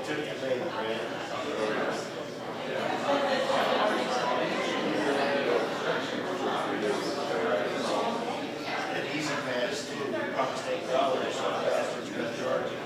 An easy pass to proper state dollars, so bastards are going to charge you.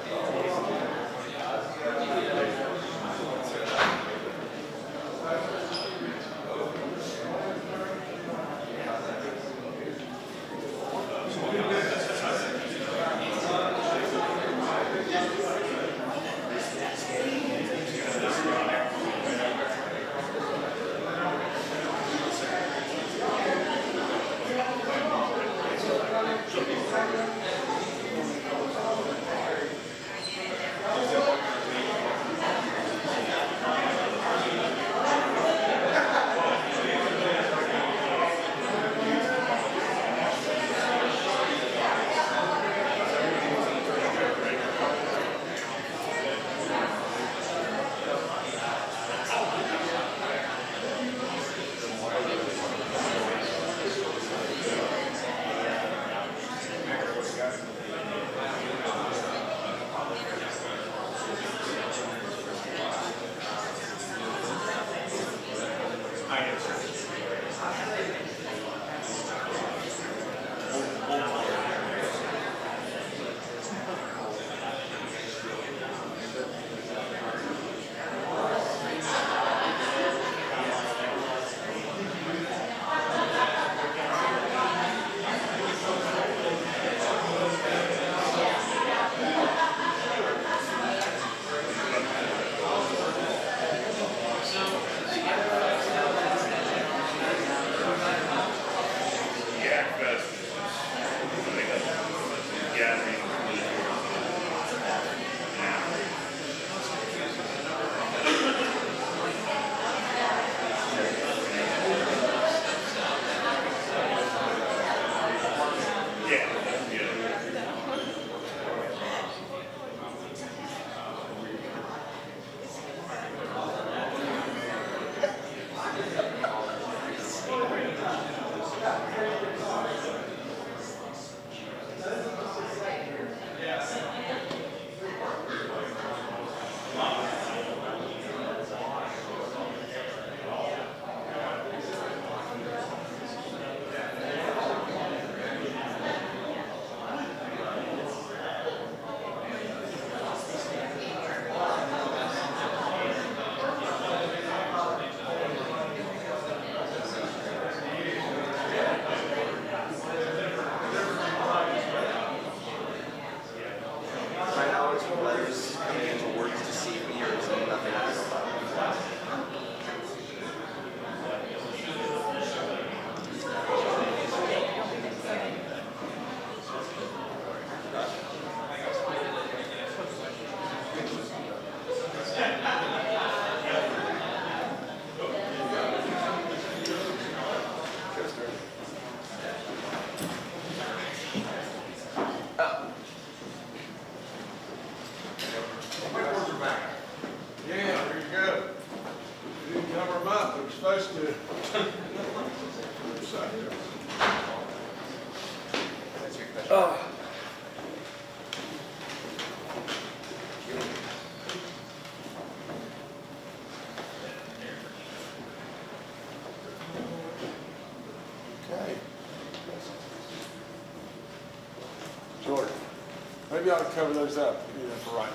Maybe I ought to cover those up, you know, for right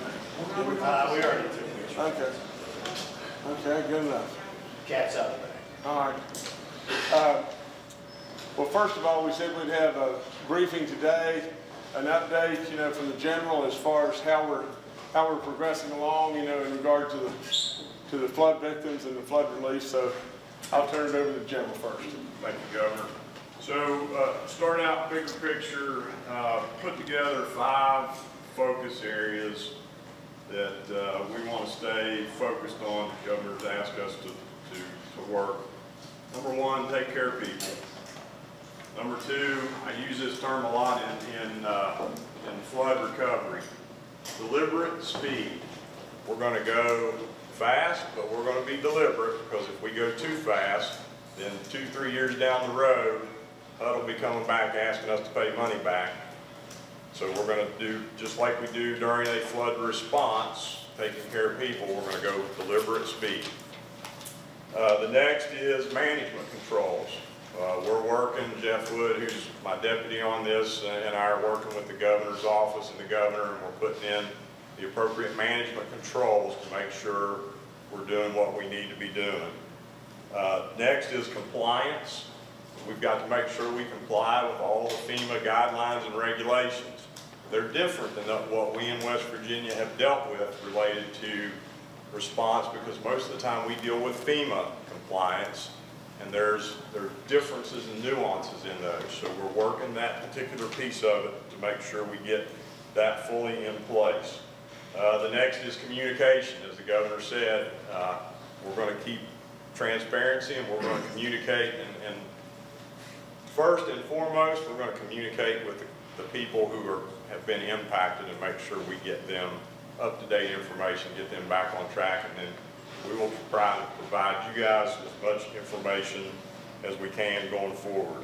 now. We already took pictures. Okay. Okay, good enough. Cat's out of the bag. All right. Well, first of all, we said we'd have a briefing today, an update, you know, from the general as far as how we're progressing along, you know, in regard to the flood victims and the flood relief. So I'll turn it over to the general first. Thank you, Governor. So starting out bigger picture, put together 5 focus areas that we want to stay focused on. The Governor's asked us to work. Number 1, take care of people. Number 2, I use this term a lot in flood recovery. Deliberate speed. We're going to go fast, but we're going to be deliberate, because if we go too fast, then 2-3 years down the road, HUD will be coming back asking us to pay money back. So we're going to do just like we do during a flood response, taking care of people, we're going to go with deliberate speed. The next is management controls. We're working, Jeff Wood, who's my deputy on this, and I are working with the governor's office and the governor, and we're putting in the appropriate management controls to make sure we're doing what we need to be doing. Next is compliance. We've got to make sure we comply with all the FEMA guidelines and regulations. They're different than what we in West Virginia have dealt with related to response, because most of the time we deal with FEMA compliance, and there's differences and nuances in those. So we're working that particular piece of it to make sure we get that fully in place. The next is communication. As the governor said, we're going to keep transparency, and we're going to communicate, and first and foremost, we're going to communicate with the people who have been impacted and make sure we get them up-to-date information, get them back on track, and then we will provide you guys as much information as we can going forward.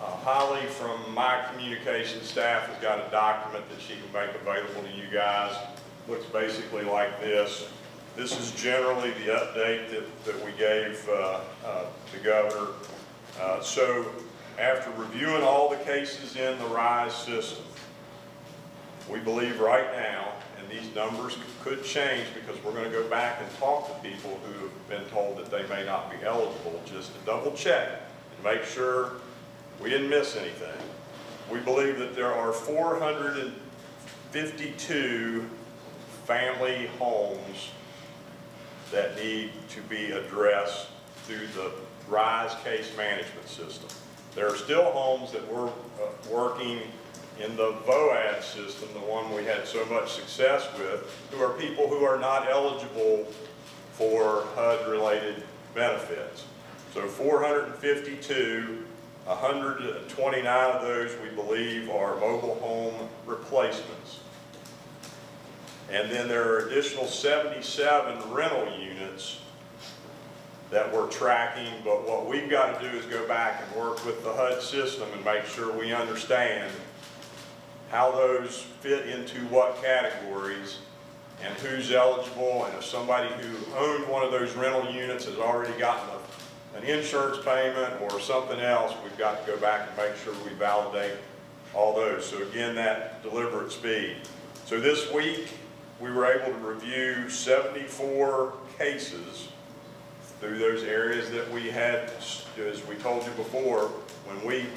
Holly from my communication staff has got a document that she can make available to you guys. Looks basically like this. This is generally the update that we gave the governor. So after reviewing all the cases in the RISE system, we believe right now, and these numbers could change because we're going to go back and talk to people who have been told that they may not be eligible, just to double check and make sure we didn't miss anything. We believe that there are 452 family homes that need to be addressed through the RISE case management system. There are still homes that we're working in the VOAD system, the one we had so much success with, who are people who are not eligible for HUD-related benefits. So 452, 129 of those we believe are mobile home replacements. And then there are additional 77 rental units that we're tracking, but what we've got to do is go back and work with the HUD system and make sure we understand how those fit into what categories and who's eligible, and if somebody who owned one of those rental units has already gotten an insurance payment or something else, we've got to go back and make sure we validate all those. So again, that deliberate speed. So this week, we were able to review 74 cases through those areas that we had. As we told you before, when we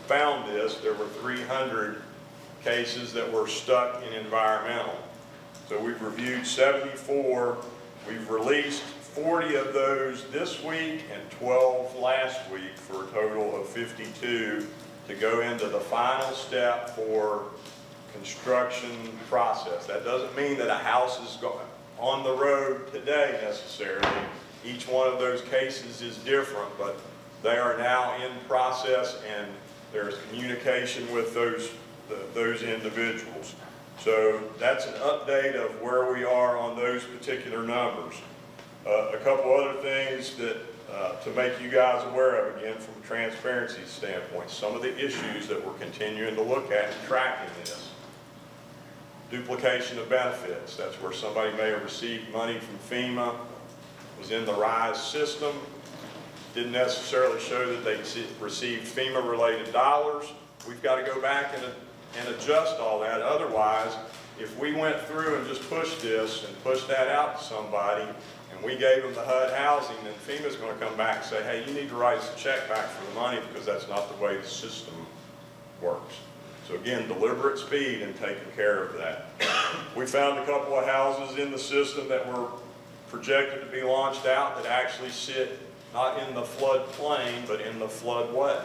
found this, there were 300 cases that were stuck in environmental. So we've reviewed 74. We've released 40 of those this week and 12 last week for a total of 52 to go into the final step for construction process. That doesn't mean that a house is on the road today necessarily. Each one of those cases is different, but they are now in process, and there's communication with those individuals. So that's an update of where we are on those particular numbers. A couple other things that to make you guys aware of, again, from a transparency standpoint, some of the issues that we're continuing to look at and tracking this. Duplication of benefits. That's where somebody may have received money from FEMA, was in the RISE system, didn't necessarily show that they received FEMA-related dollars. We've got to go back and adjust all that. Otherwise, if we went through and just pushed this and pushed that out to somebody, and we gave them the HUD housing, then FEMA's going to come back and say, hey, you need to write us a check back for the money, because that's not the way the system works. So again, deliberate speed and taking care of that. We found a couple of houses in the system that were projected to be launched out that actually sit not in the floodplain, but in the floodway.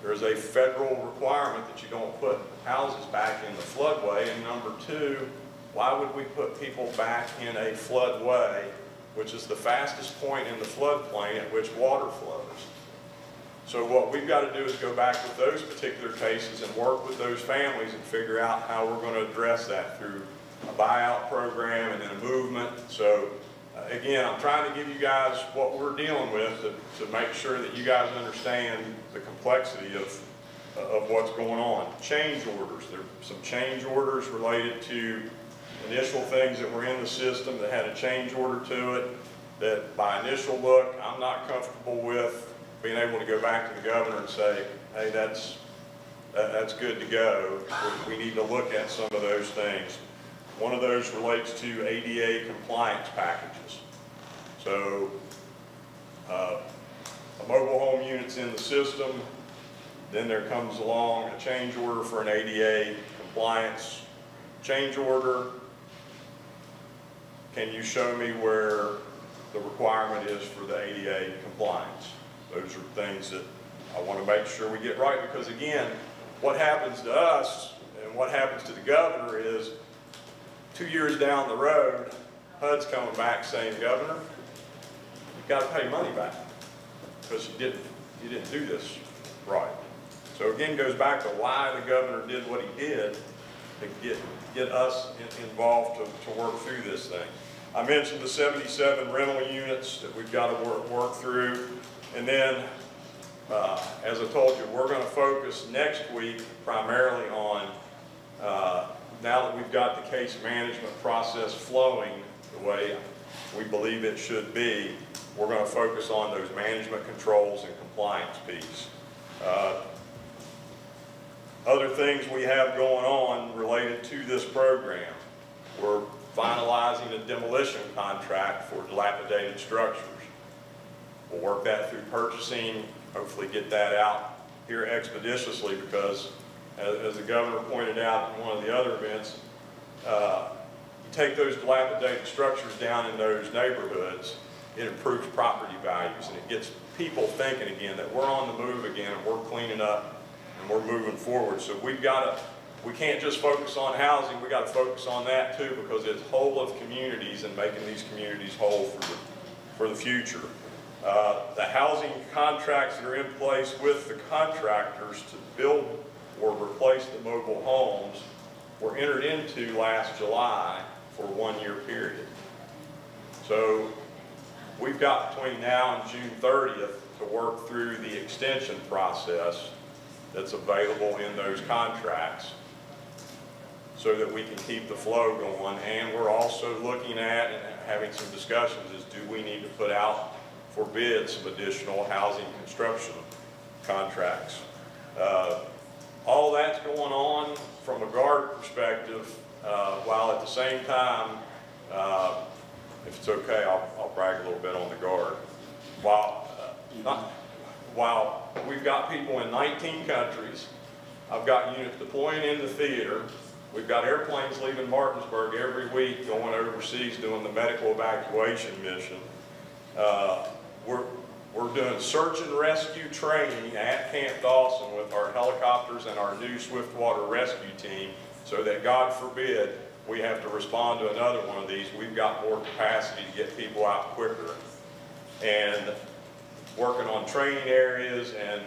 There's a federal requirement that you don't put houses back in the floodway. And number two, why would we put people back in a floodway, which is the fastest point in the floodplain at which water flows? So what we've got to do is go back with those particular cases and work with those families and figure out how we're going to address that through a buyout program and then a movement. So again, I'm trying to give you guys what we're dealing with to make sure that you guys understand the complexity of what's going on. Change orders. There are some change orders related to initial things that were in the system that had a change order to it, that by initial look, I'm not comfortable with being able to go back to the governor and say, hey, that's good to go. We need to look at some of those things. One of those relates to ADA compliance packages. So a mobile home unit's in the system, then there comes along a change order for an ADA compliance change order. Can you show me where the requirement is for the ADA compliance? Those are things that I want to make sure we get right, because again, what happens to us and what happens to the governor is 2 years down the road, HUD's coming back saying, Governor, you've got to pay money back because you didn't do this right. So again, goes back to why the governor did what he did to get us involved to work through this thing. I mentioned the 77 rental units that we've got to work through. And then, as I told you, we're going to focus next week primarily on, now that we've got the case management process flowing the way we believe it should be, we're going to focus on those management controls and compliance piece. Other things we have going on related to this program, we're finalizing a demolition contract for dilapidated structures. We'll work that through purchasing, hopefully get that out here expeditiously, because as the governor pointed out in one of the other events, you take those dilapidated structures down in those neighborhoods, it improves property values and it gets people thinking again that we're on the move again and we're cleaning up and we're moving forward. So we can't just focus on housing, we got to focus on that too, because it's whole of communities and making these communities whole for the future. The housing contracts that are in place with the contractors to build or replace the mobile homes were entered into last July for a 1-year period. So we've got between now and June 30th to work through the extension process that's available in those contracts so that we can keep the flow going. And we're also looking at and having some discussions is, do we need to put out for bid some additional housing construction contracts? All that's going on from a guard perspective, while at the same time, if it's okay, I'll brag a little bit on the guard. While we've got people in 19 countries, I've got units deploying in the theater, we've got airplanes leaving Martinsburg every week going overseas doing the medical evacuation mission. We're doing search and rescue training at Camp Dawson with our helicopters and our new Swiftwater rescue team, so that God forbid we have to respond to another one of these, we've got more capacity to get people out quicker. And working on training areas, and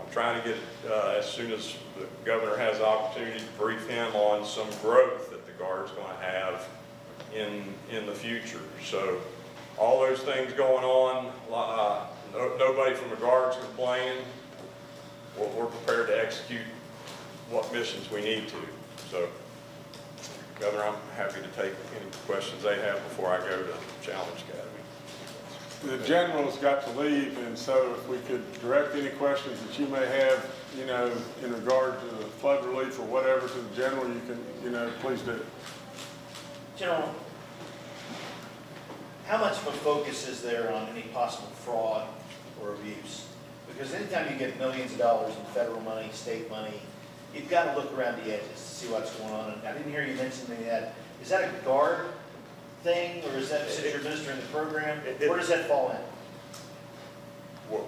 I'm trying to get, as soon as the governor has the opportunity, to brief him on some growth that the Guard's going to have in the future. So all those things going on, nobody from the Guard's complaining. We're prepared to execute what missions we need to. So, Governor, I'm happy to take any questions they have before I go to Challenge Academy. The general's got to leave, and so if we could direct any questions that you may have, you know, in regard to the flood relief or whatever to the general, you can, you know, please do. General, how much of a focus is there on any possible fraud or abuse? Because anytime you get millions of dollars in federal money, state money, you've got to look around the edges to see what's going on. And I didn't hear you mention any of that. Is that a guard thing, or is that since you're administering the program? Where does that fall in?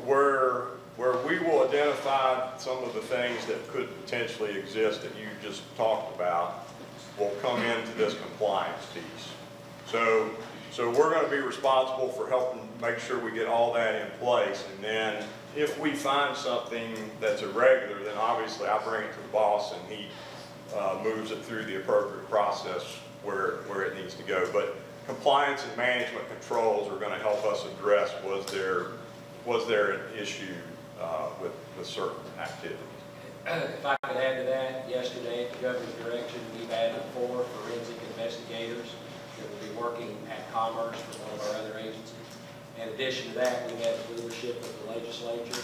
Where we will identify some of the things that could potentially exist that you just talked about will come into this compliance piece. So we're going to be responsible for helping make sure we get all that in place, and then if we find something that's irregular, then obviously I bring it to the boss and he moves it through the appropriate process where it needs to go. But compliance and management controls are going to help us address was there an issue with certain activities. If I could add to that, yesterday at the governor's direction, we've added 4 forensic investigators working at Commerce for one of our other agencies. In addition to that, we have leadership of the legislature.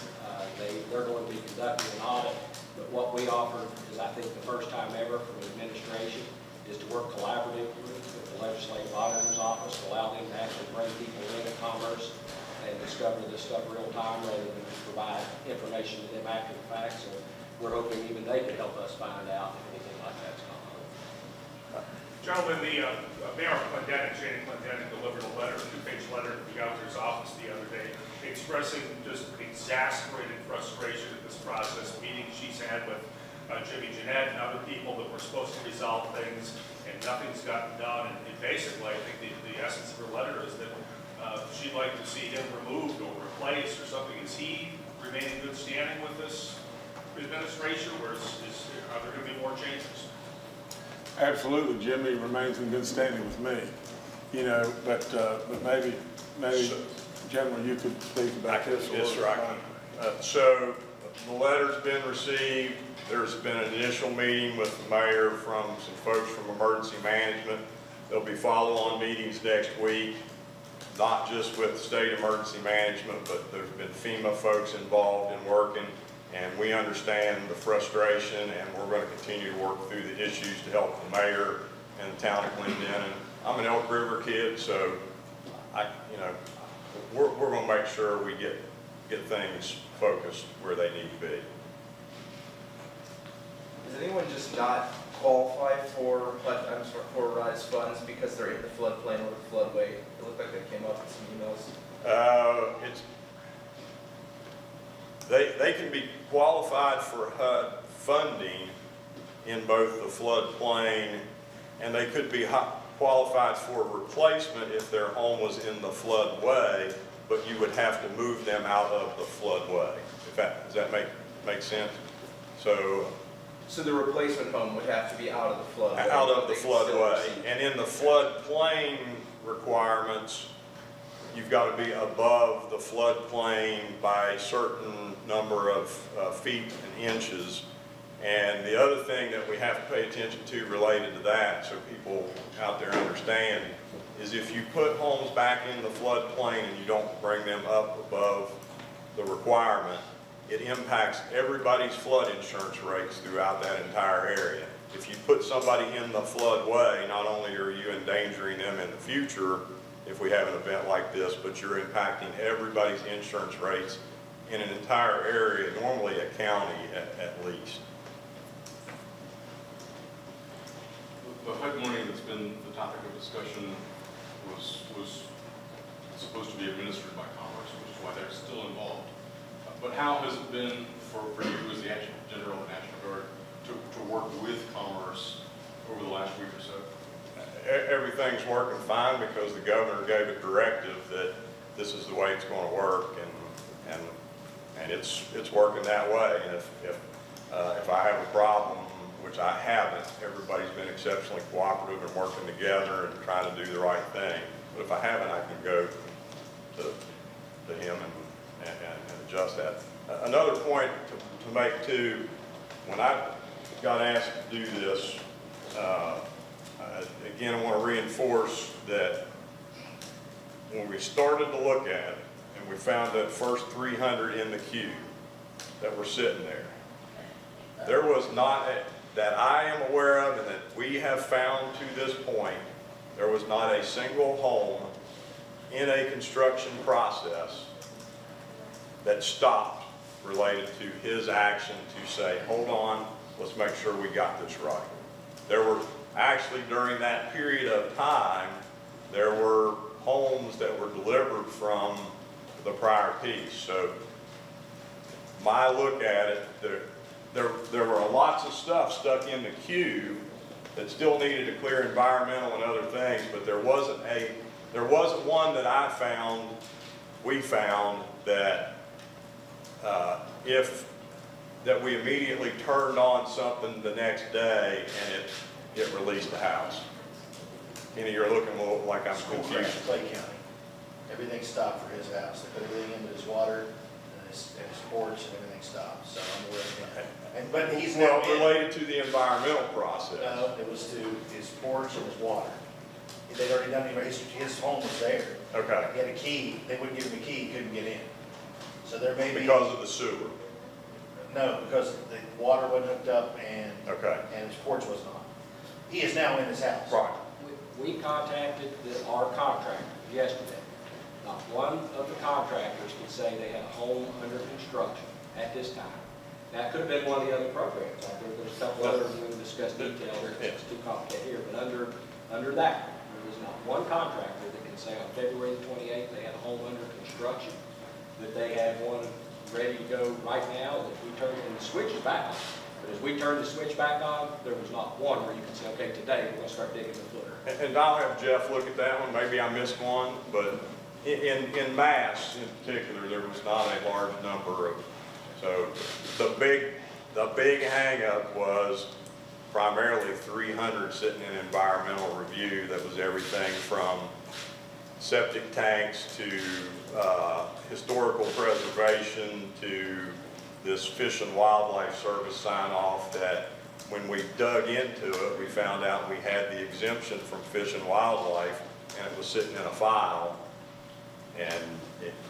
They're going to be conducting an audit, but what we offer is, I think, the first time ever from the administration is to work collaboratively with the Legislative Auditor's Office to allow them to actually bring people into Commerce and discover this stuff real time rather than provide information to them after the fact. So we're hoping even they can help us find out if anything like that's going on. Gentlemen, Mayor Clendenin, Jane Clendenin, delivered a letter, a 2-page letter to the auditor's office the other day, expressing just exasperated frustration at this process, meetings she's had with Jimmy Jeanette and other people that were supposed to resolve things, and nothing's gotten done. And basically, I think the essence of her letter is that she'd like to see him removed or replaced or something. Is he remaining in good standing with this administration, or are there going to be more changes? Absolutely, Jimmy remains in good standing with me, you know, but maybe General, you could speak about this. Yes, sir, I can. So the letter's been received. There's been an initial meeting with the mayor from some folks from emergency management. There'll be follow-on meetings next week, not just with state emergency management, but there's been FEMA folks involved in working, and we understand the frustration, and we're going to continue to work through the issues to help the mayor and the town of Clendenin. I'm an Elk River kid, so we're going to make sure we get things focused where they need to be. Does anyone just not qualify for rise funds because they're in the floodplain or the floodway? It looked like they came up in some emails. They can be qualified for HUD funding in both the floodplain, and they could be qualified for replacement if their home was in the floodway, but you would have to move them out of the floodway. Does that make sense? So the replacement home would have to be out of the floodway. Out of the floodway. And in the floodplain requirements, you've got to be above the floodplain by a certain number of feet and inches. And the other thing that we have to pay attention to related to that, so people out there understand, is if you put homes back in the floodplain and you don't bring them up above the requirement, it impacts everybody's flood insurance rates throughout that entire area. If you put somebody in the floodway, not only are you endangering them in the future if we have an event like this, but you're impacting everybody's insurance rates in an entire area, normally a county at least. The HUD money that's been the topic of discussion was supposed to be administered by Commerce, which is why they're still involved. But how has it been for you as the Adjutant General of the National Guard to work with Commerce over the last week or so? Everything's working fine because the governor gave a directive that this is the way it's going to work, and it's working that way. And if I have a problem, which I haven't, everybody's been exceptionally cooperative and working together and trying to do the right thing. But if I haven't, I can go to him and adjust that. Another point to make too, when I got asked to do this, again, I want to reinforce that when we started to look at it and we found that first 300 in the queue that were sitting there, there was not, that I am aware of and that we have found to this point, there was not a single home in a construction process that stopped related to his action to say, hold on, let's make sure we got this right. There were actually, during that period of time, there were homes that were delivered from the prior piece. So my look at it, there were lots of stuff stuck in the queue that still needed to clear environmental and other things, but there wasn't one that we found that that we immediately turned on something the next day and it released the house. Kenny, you're looking a little like I'm confused. Clay County. Everything stopped for his house. They put everything into his water and his porch and everything stopped. So I'm aware of that. But he's now related to the environmental process. No, it was to his porch and his water. They'd already he doesn't even, his home was there. Okay, He had a key, they wouldn't give him a key, he couldn't get in. So there may be. because of the sewer. No, because the water wasn't hooked up and, Okay, and his porch wasn't on. He is now in his house. right. We contacted our contractors yesterday. Not one of the contractors could say they had a home under construction at this time. Now, it could have been one of the other programs. Like there's a couple others we can discuss detail. It's too complicated here, but under that, there was not one contractor that can say on February the 28th they had a home under construction, that they had one ready to go right now, that we turned and the switch is back on. But as we turned the switch back on, there was not one where you can say, okay, today we're going to start digging the footer. And I'll have Jeff look at that one, maybe I missed one, but in mass in particular, there was not a large number of, so the big hang-up was primarily 300 sitting in environmental review. That was everything from septic tanks to historical preservation to this Fish and Wildlife Service sign-off that when we dug into it, we found out we had the exemption from Fish and Wildlife, and it was sitting in a file, and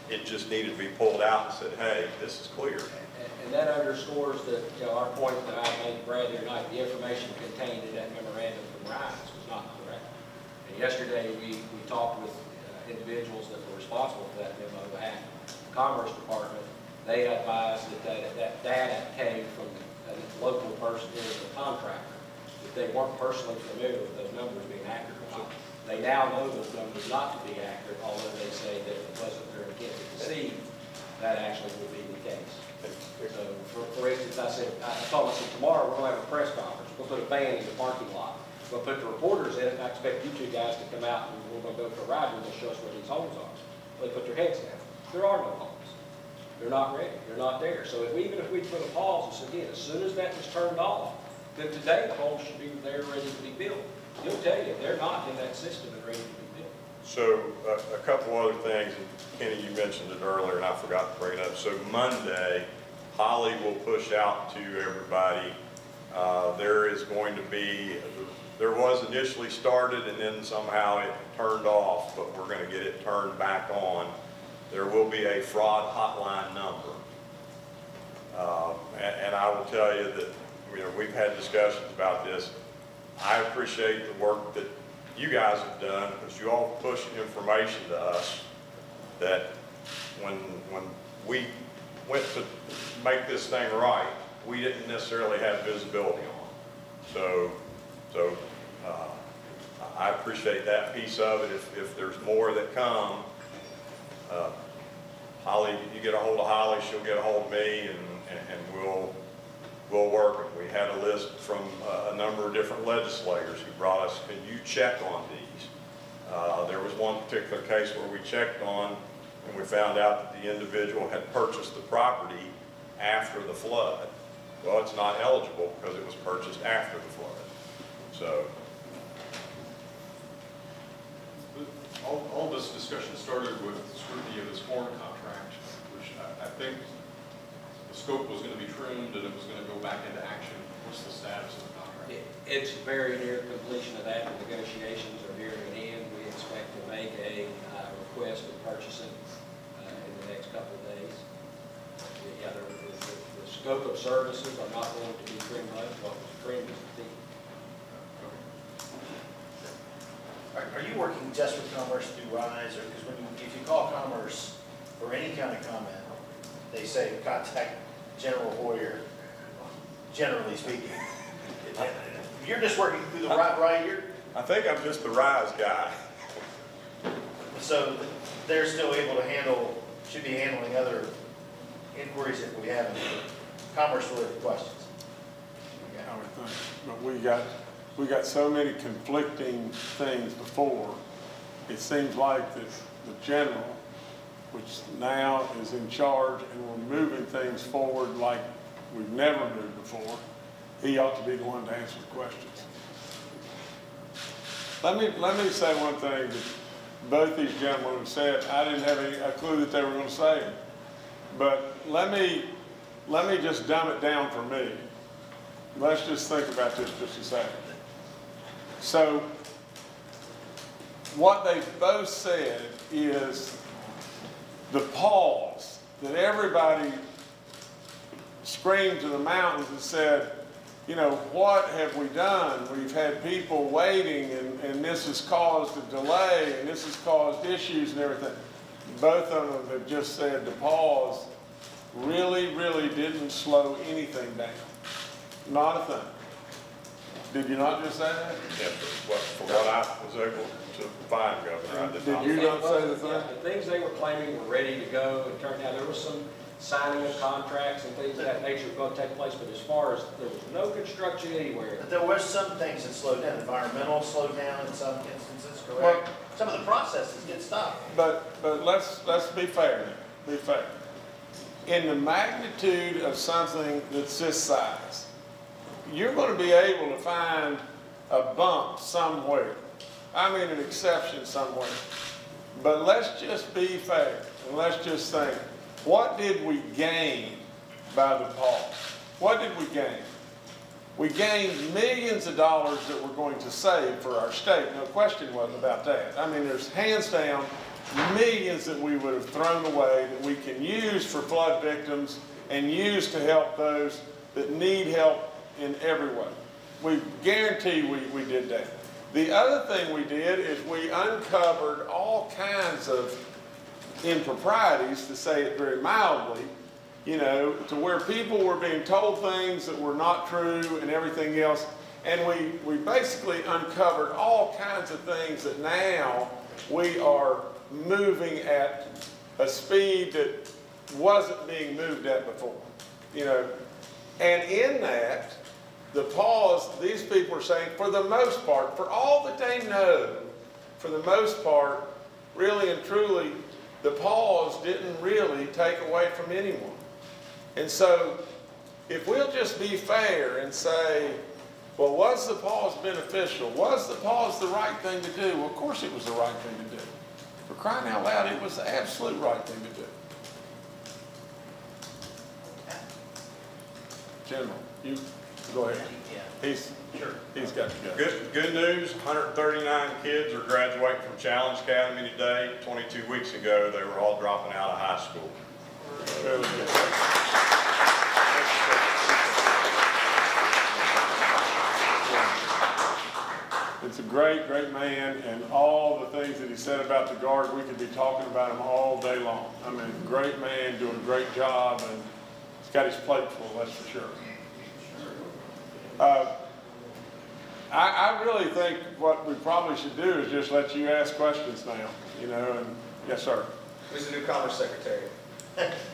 it just needed to be pulled out and said, hey, this is clear. And that underscores that, our point that I made to Bradley tonight, the information contained in that memorandum from Ryan's was not correct. And yesterday, we talked with individuals that were responsible for that memo at the Commerce Department. They advised that data came from a local person who was a contractor, that they weren't personally familiar with those numbers being accurate or not. They now know those numbers not to be accurate, although they say that it wasn't their intent to deceive, that actually would be the case. So, for instance, I told them, I said, tomorrow we're going to have a press conference. We'll put a van in the parking lot. We'll put the reporters in it, and I expect you two guys to come out and we're going to go for a ride and they'll show us where these homes are. They put their heads down. There are no homes. They're not ready. They're not there. So even if we put a pause and say, again, as soon as that was turned off, then today the homes should be there ready to be built. He'll tell you they're not in that system and ready to be built. So a couple other things, and Kenny, you mentioned it earlier and I forgot to bring it up. So Monday, Holly will push out to everybody. There is going to be, there was initially started and then somehow it turned off, but we're going to get it turned back on. There will be a fraud hotline number. And I will tell you that, we've had discussions about this. I appreciate the work that you guys have done, because you all push information to us that when we went to make this thing right, we didn't necessarily have visibility on. So I appreciate that piece of it. If there's more that come, Holly, you get a hold of Holly, she'll get a hold of me, and we'll work. We had a list from a number of different legislators who brought us, can you check on these? There was one particular case where we checked on, and we found out that the individual had purchased the property after the flood. Well, it's not eligible because it was purchased after the flood. So. All this discussion started with scrutiny of this foreign contract, which I think the scope was going to be trimmed and it was going to go back into action. What's the status of the contract? It's very near completion of that. The negotiations are nearing an end. We expect to make a request of purchasing in the next couple of days. Yeah, the scope of services are not going to be trimmed much. What was trimmed is the fee. Are you working just with Commerce through RISE, or because if you call Commerce for any kind of comment, they say contact General Hoyer, generally speaking. You're just working through the right here? I think I'm just the RISE guy. So they're still able to handle, should be handling other inquiries if we have any commerce-related questions. I would think, but we got so many conflicting things before. It seems like the general, which now is in charge and we're moving things forward like we've never moved before, he ought to be the one to answer the questions. Let me say one thing that both these gentlemen have said. I didn't have a clue that they were going to say it, but let me just dumb it down for me. Let's just think about this just a second. So what they both said is the pause that everybody screamed to the mountains and said, you know, what have we done? We've had people waiting, and this has caused a delay, and this has caused issues and everything. Both of them have just said the pause really, really didn't slow anything down. Not a thing. Did you not just say that? Yeah, for what I was able to find, Governor, I did not. Did you not say the thing? Yeah, the things they were claiming were ready to go. It turned out there was some signing of contracts and things of that nature were going to take place, but as far as there was no construction anywhere. But there were some things that slowed down. Environmental slowed down in some instances, correct? Well, some of the processes get stopped. But let's be fair now. Be fair. In the magnitude of something that's this size, you're going to be able to find a bump somewhere. I mean, an exception somewhere. But let's just be fair, and let's just think, what did we gain by the pause? What did we gain? We gained millions of dollars that we're going to save for our state. No question wasn't about that. I mean, there's hands down millions that we would have thrown away that we can use for flood victims and use to help those that need help in every way. We guarantee we did that. The other thing we did is we uncovered all kinds of improprieties, to say it very mildly, you know, to where people were being told things that were not true and everything else. And we basically uncovered all kinds of things that now we are moving at a speed that wasn't being moved at before, you know. And in that, the pause, these people are saying, for the most part, for all that they know, for the most part, really and truly, the pause didn't really take away from anyone. And so, if we'll just be fair and say, well, was the pause beneficial? Was the pause the right thing to do? Well, of course it was the right thing to do. For crying out loud, it was the absolute right thing to do. General, you go ahead. Yeah. He's got to go. Good news, 139 kids are graduating from Challenge Academy today. 22 weeks ago, they were all dropping out of high school. Really good. It's a great, great man, and all the things that he said about the Guard, we could be talking about him all day long. I mean, great man, doing a great job, and he's got his plate full, that's for sure. I really think what we probably should do is just let you ask questions now, you know, and yes, sir. Who's the new Commerce Secretary?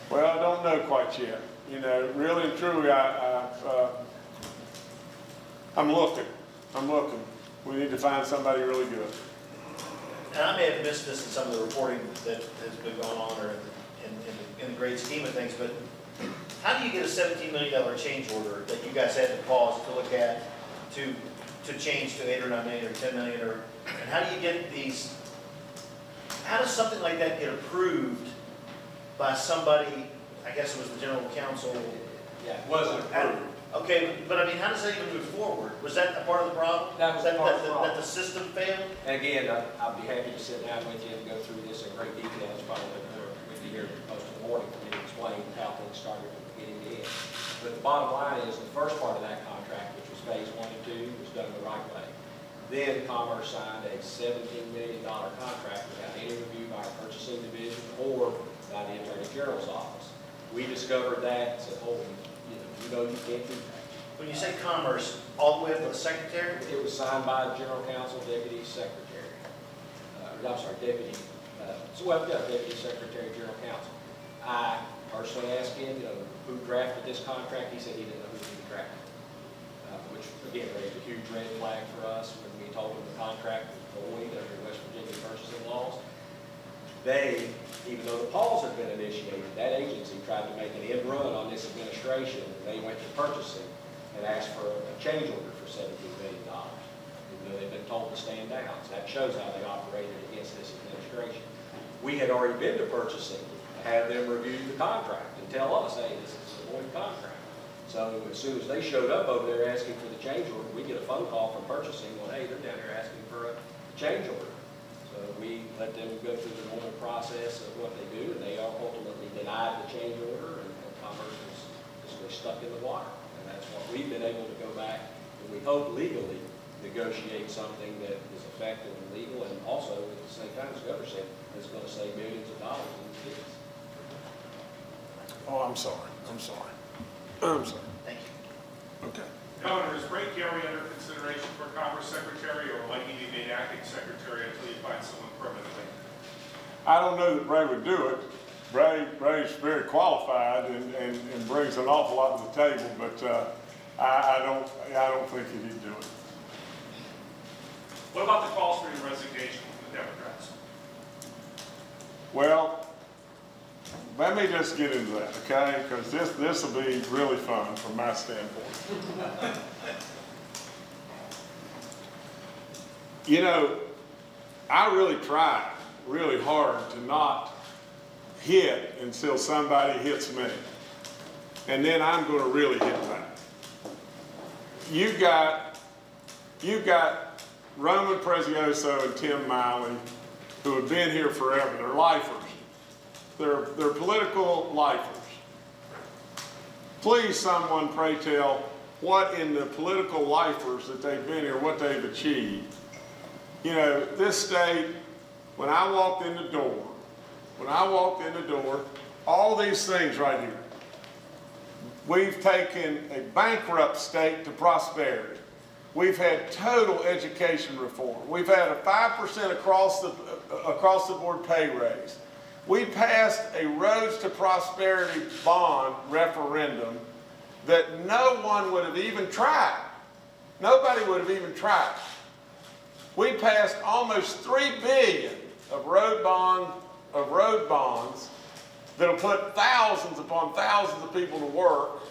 Well, I don't know quite yet. You know, really and truly, I'm looking. We need to find somebody really good. And I may have missed this in some of the reporting that has been going on, or in the great scheme of things, but how do you get a $17 million change order that you guys had to pause to look at to change to 8 or 9 million or 10 million, and how do you get these? How does something like that get approved by somebody? I guess it was the general counsel. Yeah, it wasn't approved. Okay, but I mean, how does that even move forward? Was that a part of the problem? That was part of the problem. That the system failed? And again, I'd be happy to sit down with you and go through this in great detail. It's probably more we'd be here most of the morning for me to explain how things started from beginning to end. But the bottom line is the first part of that contract, which was phase 1 and 2, was done the right way. Then Commerce signed a $17 million contract without any review by our purchasing division or by the Attorney General's office. We discovered that and said, oh, you know you can't do that. When you say Commerce, all the way up to the secretary? It was signed by the General Counsel, Deputy Secretary. Deputy Secretary, General Counsel. I personally asked him, who drafted this contract. He said he didn't know who drafted it, which again raised a huge red flag for us when we told him the contract was void under West Virginia purchasing laws. They, even though the pause had been initiated, that agency tried to make an end run on this administration. They went to purchasing and asked for a change order for $17 million. Even though they've been told to stand down. So that shows how they operated against this administration. We had already been to purchasing to have them review the contract and tell us, hey, this is a void contract. So as soon as they showed up over there asking for the change order, we get a phone call from purchasing going, hey, they're down there asking for a change order. So we let them go through the normal process of what they do, and they are ultimately denied the change order, and Commerce is basically stuck in the water. And that's what we've been able to go back, and we hope legally negotiate something that is effective and legal, and also at the same time, as the governor said, is going to save millions of dollars in the kids. Oh, I'm sorry. I'm sorry. I'm sorry. Thank you. Okay. Governor, is Ray Kelly under consideration for Commerce Secretary, or will he be made acting secretary until you find someone permanently? I don't know that Ray would do it. Ray's very qualified and brings an awful lot to the table, but I don't think he'd do it. What about the calls for your resignation from the Democrats? Well, let me just get into that, okay? Because this will be really fun from my standpoint. You know, I really try really hard to not hit until somebody hits me. And then I'm going to really hit back. You've got Roman Prezioso and Tim Miley, who have been here forever. They're lifers. They're political lifers. Please, someone, pray tell what in the political lifers that they've been here, what they've achieved. You know, this state, when I walked in the door, all these things right here. We've taken a bankrupt state to prosperity. We've had total education reform. We've had a 5% across the board pay raise. We passed a Roads to Prosperity bond referendum that no one would have even tried. Nobody would have even tried. We passed almost $3 billion of road bonds that'll put thousands upon thousands of people to work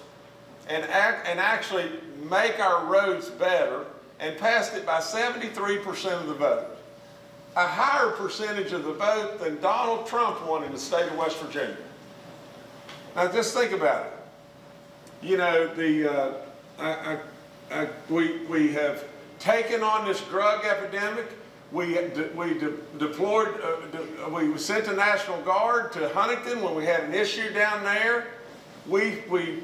and actually make our roads better, and passed it by 73% of the vote. A higher percentage of the vote than Donald Trump won in the state of West Virginia. Now just think about it. You know, we have taken on this drug epidemic. We sent the National Guard to Huntington when we had an issue down there. We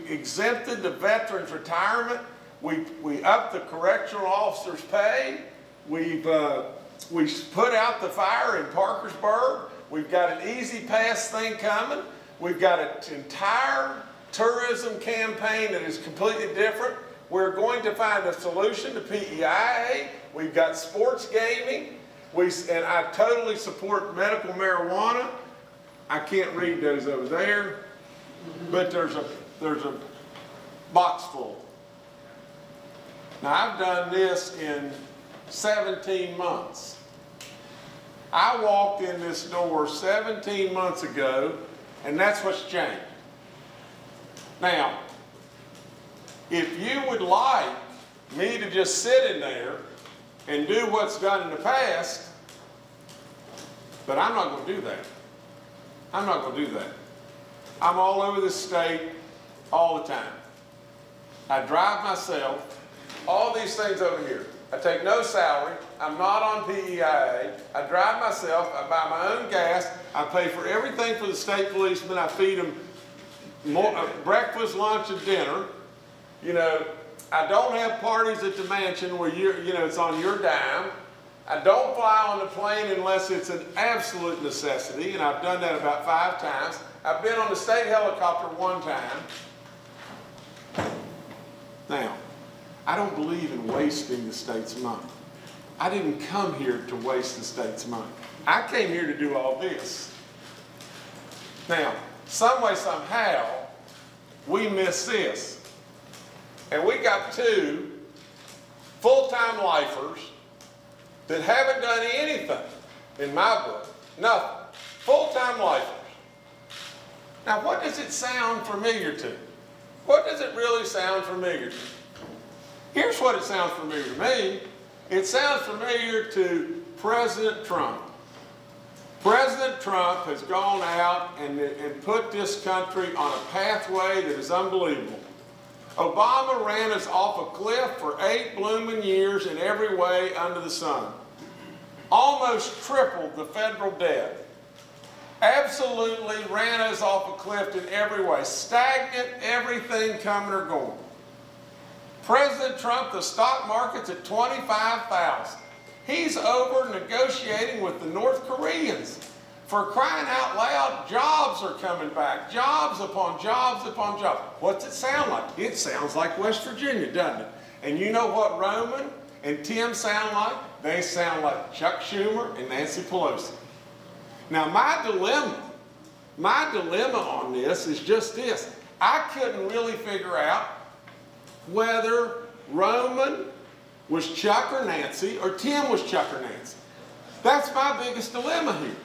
exempted the veterans' retirement. We upped the correctional officers' pay. We put out the fire in Parkersburg. We've got an easy pass thing coming. We've got an entire tourism campaign that is completely different. We're going to find a solution to PEIA. We've got sports gaming. And I totally support medical marijuana. I can't read those over there, but there's a box full. Now I've done this in 17 months. I walked in this door 17 months ago, and that's what's changed. Now, if you would like me to just sit in there and do what's done in the past, but I'm not going to do that. I'm not going to do that. I'm all over this state all the time. I drive myself. All these things over here. I take no salary. I'm not on PEIA. I drive myself. I buy my own gas. I pay for everything for the state policemen. I feed them breakfast, lunch, and dinner. You know, I don't have parties at the mansion where it's on your dime. I don't fly on the plane unless it's an absolute necessity, and I've done that about 5 times. I've been on the state helicopter 1 time. Now, I don't believe in wasting the state's money. I didn't come here to waste the state's money. I came here to do all this. Now, some way, somehow, we miss this. And we got 2 full-time lifers that haven't done anything in my book. Nothing. Full-time lifers. Now, what does it sound familiar to? What does it really sound familiar to? Here's what it sounds familiar to me. It sounds familiar to President Trump. President Trump has gone out and put this country on a pathway that is unbelievable. Obama ran us off a cliff for 8 blooming years in every way under the sun. almost tripled the federal debt, absolutely ran us off a cliff in every way, stagnant, everything coming or going. President Trump, the stock market's at 25,000. He's over negotiating with the North Koreans. For crying out loud, jobs are coming back. Jobs upon jobs upon jobs. What's it sound like? It sounds like West Virginia, doesn't it? And you know what Roman and Tim sound like? They sound like Chuck Schumer and Nancy Pelosi. Now my dilemma on this is just this. I couldn't really figure out whether Roman was Chuck or Nancy or Tim was Chuck or Nancy. That's my biggest dilemma here.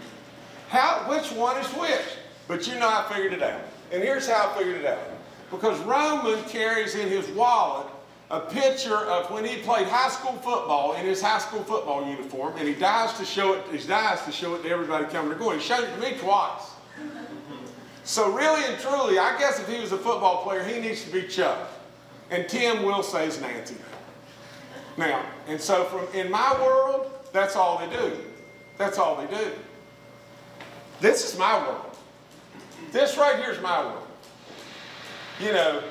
Which one is which? But you know I figured it out. And here's how I figured it out. Because Roman carries in his wallet a picture of when he played high school football in his high school football uniform, and he dies to show it to everybody coming or going. He showed it to me twice. So really and truly, I guess if he was a football player, he needs to be Chuck. And Tim will say is Nancy. Now, and so in my world, that's all they do. That's all they do. This is my world. This right here is my world. You know,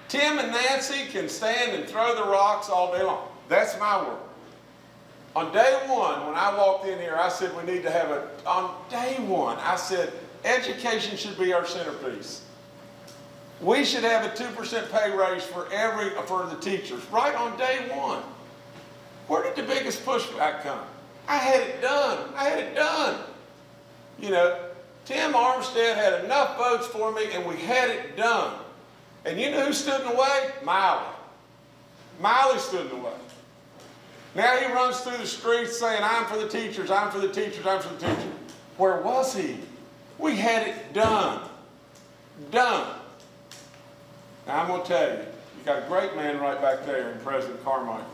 Tim and Nancy can stand and throw the rocks all day long. That's my world. On day one, when I walked in here, I said we need to have on day one, I said education should be our centerpiece. We should have a 2% pay raise for the teachers, right on day one. Where did the biggest pushback come? I had it done. I had it done. You know, Tim Armstead had enough votes for me, and we had it done. And you know who stood in the way? Miley. Miley stood in the way. Now he runs through the streets saying, I'm for the teachers, I'm for the teachers, I'm for the teachers. Where was he? We had it done. Done. Now I'm going to tell you, you got a great man right back there in President Carmichael.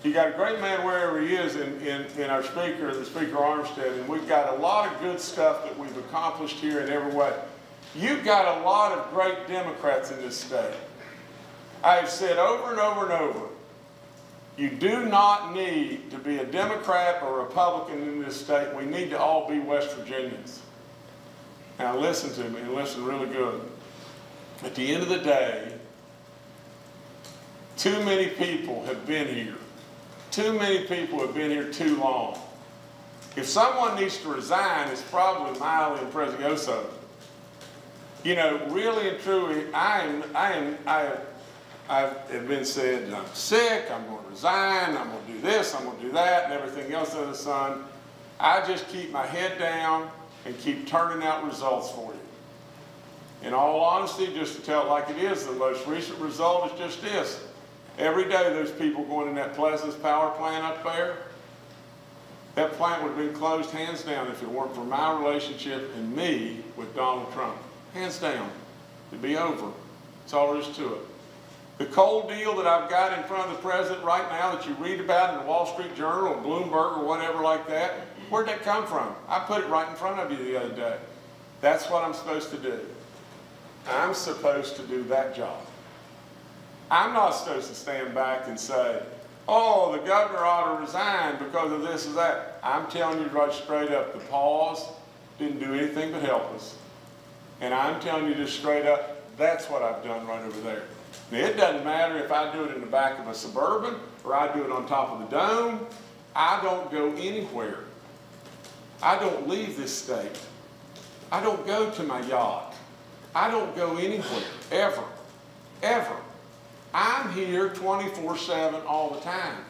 You got a great man wherever he is in our speaker, the Speaker Armstead, and we've got a lot of good stuff that we've accomplished here in every way. You've got a lot of great Democrats in this state. I've said over and over and over, you do not need to be a Democrat or Republican in this state. We need to all be West Virginians. Now listen to me, and listen really good. At the end of the day, too many people have been here. Too many people have been here too long. If someone needs to resign, it's probably Miley and President Oso. You know, really and truly, I've been said I'm sick, I'm going to resign, I'm going to do this, I'm going to do that, and everything else under the sun. I just keep my head down and keep turning out results for you. In all honesty, just to tell it like it is, the most recent result is just this. Every day those people going in that Pleasance power plant up there, that plant would have been closed hands down if it weren't for my relationship and me with Donald Trump. Hands down. It'd be over. That's all there is to it. The coal deal that I've got in front of the president right now that you read about in the Wall Street Journal or Bloomberg or whatever like that, where'd that come from? I put it right in front of you the other day. That's what I'm supposed to do. I'm supposed to do that job. I'm not supposed to stand back and say, oh, the governor ought to resign because of this or that. I'm telling you right straight up, the pause didn't do anything but help us. And I'm telling you just straight up, that's what I've done right over there. Now, it doesn't matter if I do it in the back of a Suburban or I do it on top of the dome. I don't go anywhere. I don't leave this state. I don't go to my yacht. I don't go anywhere, ever, ever. I'm here 24/7 all the time.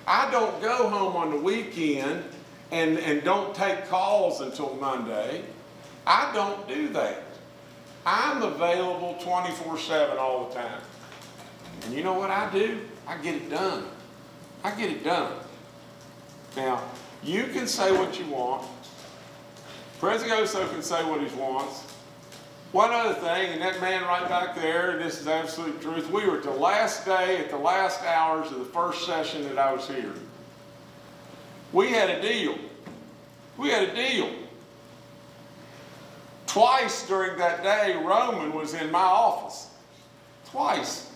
I don't go home on the weekend and don't take calls until Monday. I don't do that. I'm available 24/7 all the time. And you know what I do? I get it done. I get it done. Now, you can say what you want. President Oso can say what he wants. One other thing, and that man right back there, and this is absolute truth, we were at the last day, at the last hours of the first session that I was here. We had a deal. We had a deal. Twice during that day, Roman was in my office. Twice.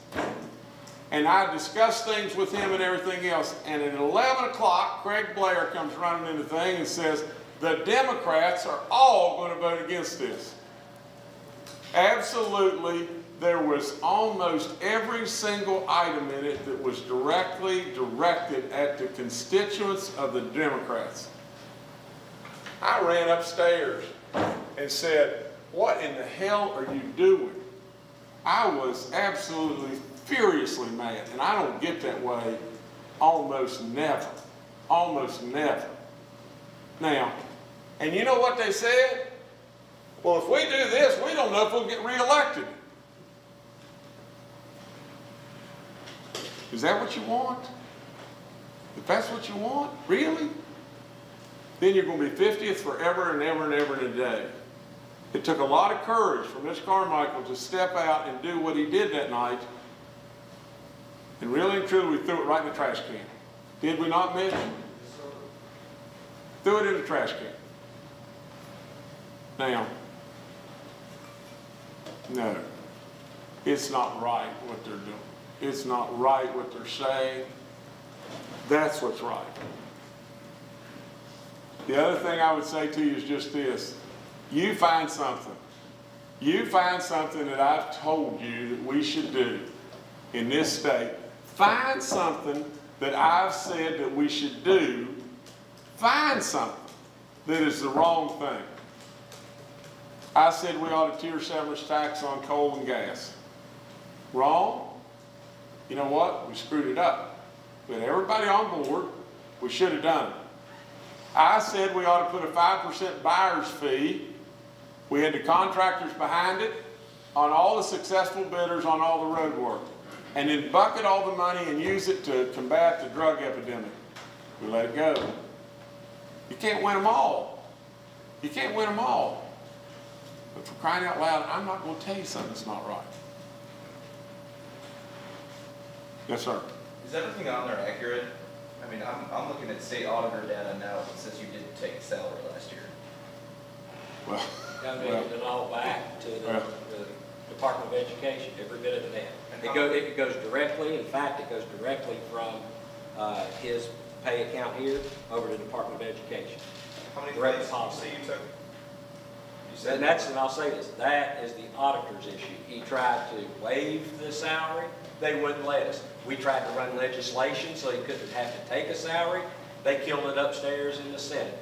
And I discussed things with him and everything else. And at 11 o'clock, Craig Blair comes running in the thing and says, the Democrats are all going to vote against this. Absolutely, there was almost every single item in it that was directly directed at the constituents of the Democrats. I ran upstairs and said, what in the hell are you doing? I was absolutely furiously mad, and I don't get that way almost never. Almost never. Now, and you know what they said? Well, if we do this, we don't know if we'll get reelected. Is that what you want? If that's what you want, really? Then you're going to be 50th forever and ever and ever and a day. It took a lot of courage for Mr. Carmichael to step out and do what he did that night. And really and truly, we threw it right in the trash can. Did we not, Mitch? Threw it in the trash can. Now, no, it's not right what they're doing. It's not right what they're saying. That's what's right. The other thing I would say to you is just this. You find something. You find something that I've told you that we should do in this state. Find something that I've said that we should do. Find something that is the wrong thing. I said we ought to tier severance tax on coal and gas. Wrong? You know what? We screwed it up. We had everybody on board. We should have done it. I said we ought to put a 5% buyer's fee. We had the contractors behind it on all the successful bidders on all the road work. And then bucket all the money and use it to combat the drug epidemic. We let it go. You can't win them all. You can't win them all. But for crying out loud, I'm not going to tell you something that's not right. Yes, sir. Is everything on there accurate? I mean, I'm looking at state auditor data now that says you didn't take a salary last year. Well, It all back to the Department of Education, every bit of that. It goes directly, in fact, it goes directly from his pay account here over to the Department of Education. How many Direct days did you deposit. say you took? And I'll say this, that is the auditor's issue. He tried to waive the salary, they wouldn't let us. We tried to run legislation so he couldn't have to take a salary. They killed it upstairs in the Senate.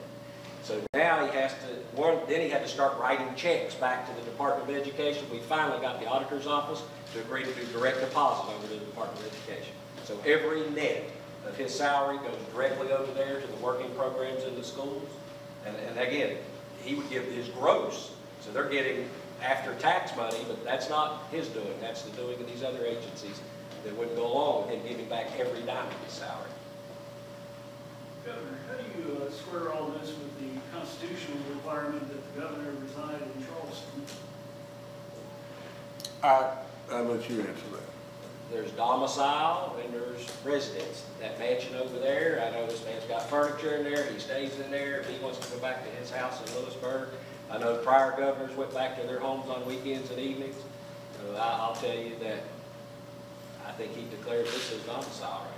So now he has to, then he had to start writing checks back to the Department of Education. We finally got the auditor's office to agree to do direct deposit over to the Department of Education. So every net of his salary goes directly over there to the working programs in the schools. And again, he would give his gross. So they're getting after tax money, but that's not his doing. That's the doing of these other agencies that wouldn't go along with him giving back every dime of his salary. Governor, how do you square all this with the constitutional requirement that the governor reside in Charleston? I'll let you answer that. There's domicile and there's residence. That mansion over there, I know this man's got furniture in there, he stays in there. If he wants to go back to his house in Lewisburg, I know prior governors went back to their homes on weekends and evenings. So I'll tell you that I think he declared this as domicile right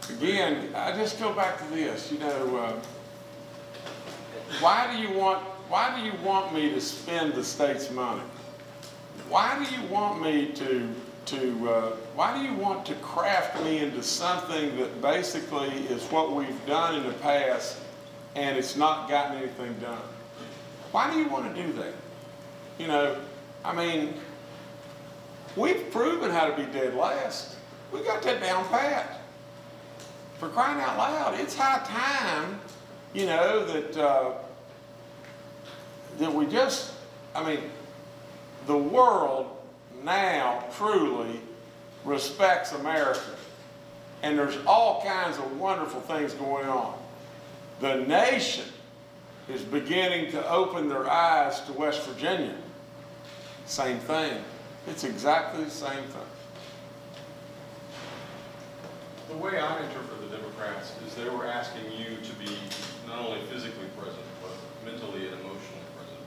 here. Again, I just go back to this, you know, why do you want me to spend the state's money? Why do you want me why do you want to craft me into something that basically is what we've done in the past and it's not gotten anything done? Why do you want to do that? You know, I mean, we've proven how to be dead last. We got that down pat. For crying out loud, it's high time, you know, that we just, I mean, the world now truly respects America. And there's all kinds of wonderful things going on. The nation is beginning to open their eyes to West Virginia. Same thing. It's exactly the same thing. The way I interpret the Democrats is they were asking you to be not only physically present, but mentally and emotionally present.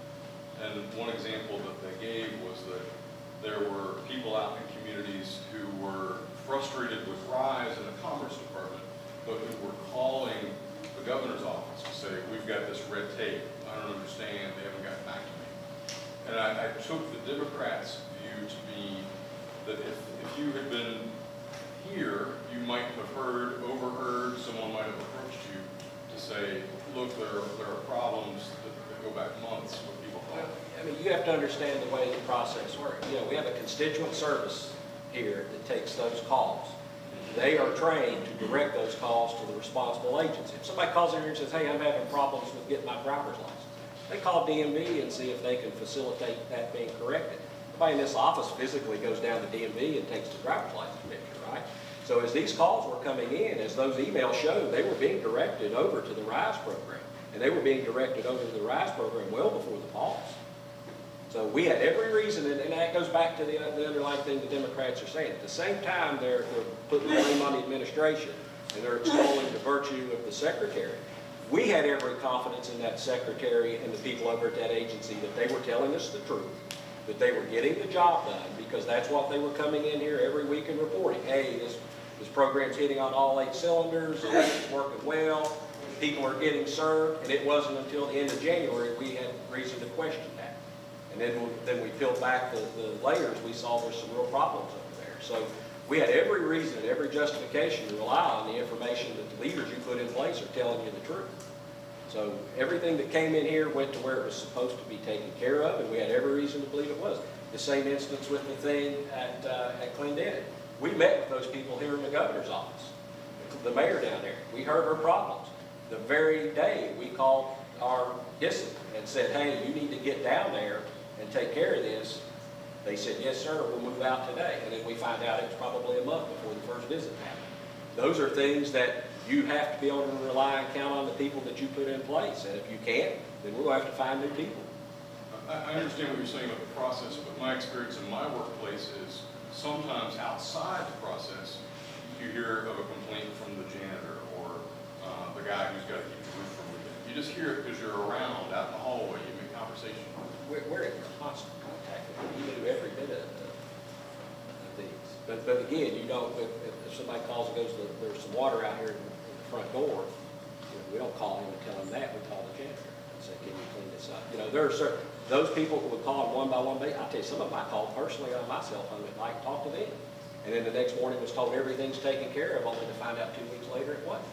And one example that they gave was that there were people out in communities who were frustrated with RISE in the Commerce Department, but who were calling the governor's office to say, we've got this red tape, I don't understand, they haven't gotten back to me. And I took the Democrats' view to be that if you had been here, you might have overheard, someone might have approached you to say, look, there are problems that go back months with people calling. I mean, you have to understand the way the process works. You know, we have a constituent service here that takes those calls. They are trained to direct those calls to the responsible agency. If somebody calls in here and says, hey, I'm having problems with getting my driver's license, they call DMV and see if they can facilitate that being corrected. Nobody in this office physically goes down to DMV and takes the driver's license picture, right? So as these calls were coming in, as those emails showed, they were being directed over to the RISE program. And they were being directed over to the RISE program well before the pause. So we had every reason, and that goes back to the underlying thing the Democrats are saying. At the same time, they're putting the blame on the administration, and they're extolling the virtue of the secretary. We had every confidence in that secretary and the people over at that agency that they were telling us the truth, that they were getting the job done, because that's what they were coming in here every week and reporting. Hey, this program's hitting on all 8 cylinders, it's working well, people are getting served, and it wasn't until the end of January we had reason to question that. And then we peeled back the layers, we saw there's some real problems over there. So we had every reason and every justification to rely on the information that the leaders you put in place are telling you the truth. So everything that came in here went to where it was supposed to be taken care of, and we had every reason to believe it was. The same instance with the thing at Clendenin. We met with those people here in the governor's office, the mayor down there. We heard her problems. The very day we called our discipline and said, hey, you need to get down there and take care of this. They said, yes, sir, we'll move out today. And then we find out it was probably a month before the first visit happened. Those are things that you have to be able to rely and count on the people that you put in place. And if you can't, then we'll have to find new people. I understand what you're saying about the process, but my experience in my workplace is sometimes outside the process, you hear of a complaint from the janitor or the guy who's got to keep the roof from leaking. You just hear it because you're around, out in the hallway, you make conversation. We're in constant contact with them. You do every bit of things. But again, you don't, if somebody calls and goes, there's some water out here in the front door, you know, we don't call him and tell him that. We call the janitor and say, can you clean this up? You know, there are certain, those people who would call one by one. I'll tell you, some of them I called personally on my cell phone at night and talked to them. And then the next morning was told everything's taken care of, only to find out 2 weeks later it wasn't.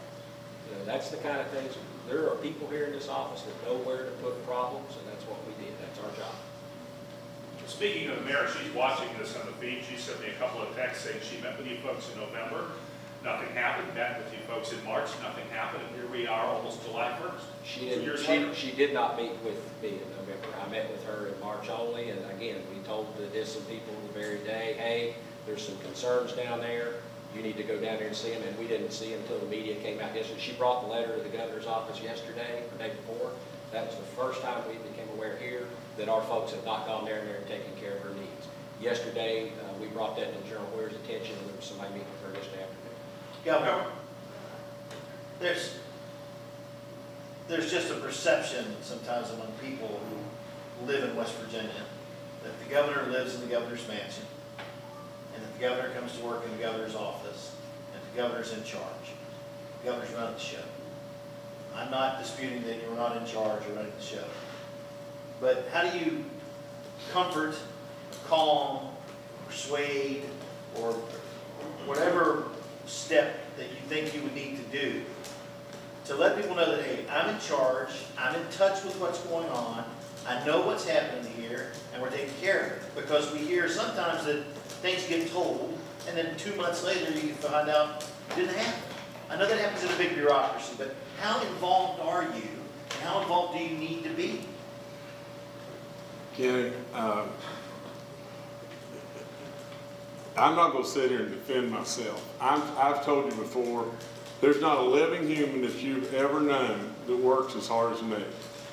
You know, that's the kind of things. There are people here in this office that know where to put problems, and that's what we did. That's our job. Speaking of the mayor, she's watching this on the feed. She sent me a couple of texts saying she met with you folks in November. Nothing happened. Met with you folks in March. Nothing happened. And here we are, almost July 1st. She did not meet with me in November. I met with her in March only. And again, we told the DISM people the very day, hey, there's some concerns down there. You need to go down there and see them. And we didn't see them until the media came out yesterday. She brought the letter to the governor's office yesterday, or the day before. That was the first time we became aware here that our folks have not gone there and they're taking care of her needs. Yesterday, we brought that to General Ware's attention, and there was somebody meeting with her yesterday afternoon. Governor, there's just a perception sometimes among people who live in West Virginia that the governor lives in the governor's mansion, and that the governor comes to work in the governor's office, and the governor's in charge. The governor's running the show. I'm not disputing that you're not in charge or running the show. But how do you comfort, calm, persuade, or whatever step that you think you would need to do to let people know that, hey, I'm in charge, I'm in touch with what's going on, I know what's happening here, and we're taking care of it? Because we hear sometimes that things get told, and then 2 months later you find out it didn't happen. I know that happens in a big bureaucracy, but how involved are you, and how involved do you need to be? Kenny, I'm not going to sit here and defend myself. I've told you before, there's not a living human that you've ever known that works as hard as me.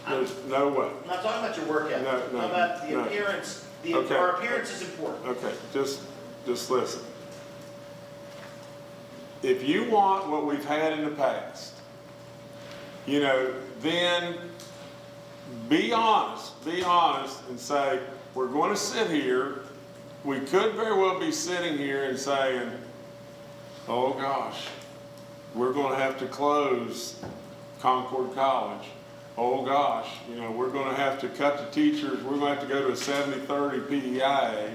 There's no way. I'm not talking about your work ethic. I'm talking about the appearance. Our appearance is important. Okay, just listen. If you want what we've had in the past, you know, then be honest and say, we're going to sit here we could very well be sitting here and saying, oh gosh, we're going to have to close Concord College. Oh gosh, you know, we're going to have to cut the teachers. We're going to have to go to a 70-30 PEIA.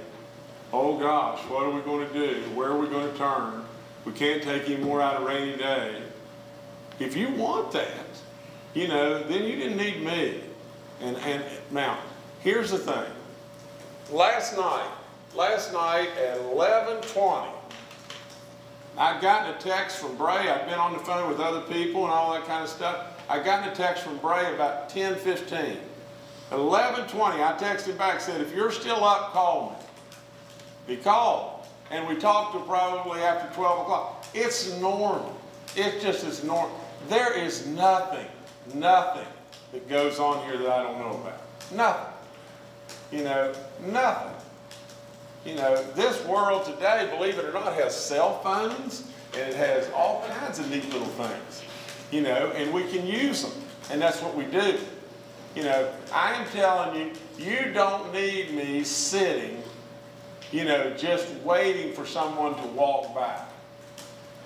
Oh gosh, what are we going to do? Where are we going to turn? We can't take any more out of rainy day. If you want that, you know, then you didn't need me. And now, here's the thing. Last night at 11:20, I'd gotten a text from Bray. I'd been on the phone with other people and all that kind of stuff. I got a text from Bray about 10:15. At 11:20, I texted back, said, if you're still up, call me. He called, and we talked till probably after 12 o'clock. It's normal. It just is normal. There is nothing that goes on here that I don't know about. Nothing. You know, nothing. You know, this world today, believe it or not, has cell phones, and it has all kinds of neat little things. You know, and we can use them, and that's what we do. You know, I am telling you, you don't need me sitting, you know, just waiting for someone to walk by.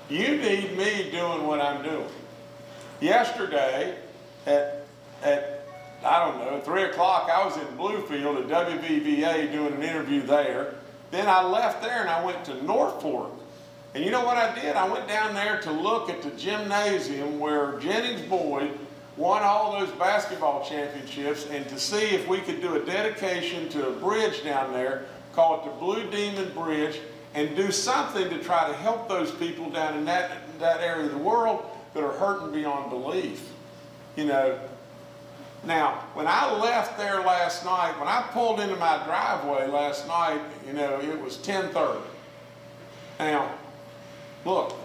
You need me doing what I'm doing. Yesterday, at I don't know, 3 o'clock, I was in Bluefield at WVVA doing an interview there. Then I left there and I went to North Fork. And you know what I did? I went down there to look at the gymnasium where Jennings Boyd won all those basketball championships, and to see if we could do a dedication to a bridge down there, call it the Blue Demon Bridge, and do something to try to help those people down in that area of the world that are hurting beyond belief. You know, now, when I left there last night, when I pulled into my driveway last night, you know, it was 10:30. Now, look,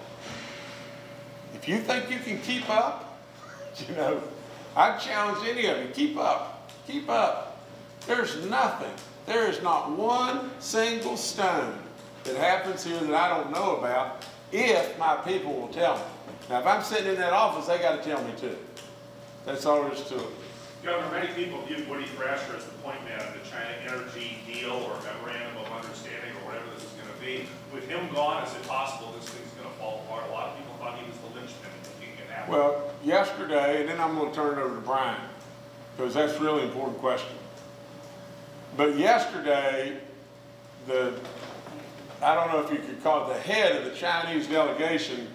if you think you can keep up, you know, I challenge any of you, keep up, keep up. There's nothing, there is not one single stone that happens here that I don't know about if my people will tell me. Now, if I'm sitting in that office, they got to tell me too. That's all there is to it. Governor, many people view Woody Thrasher as the point man of the China energy deal or memorandum of understanding or whatever this is going to be. With him gone, is it possible this thing's going to fall apart? A lot of people thought he was the linchpin in making it happen. Well, yesterday, and then I'm going to turn it over to Brian, because that's a really important question. But yesterday, I don't know if you could call it the head of the Chinese delegation,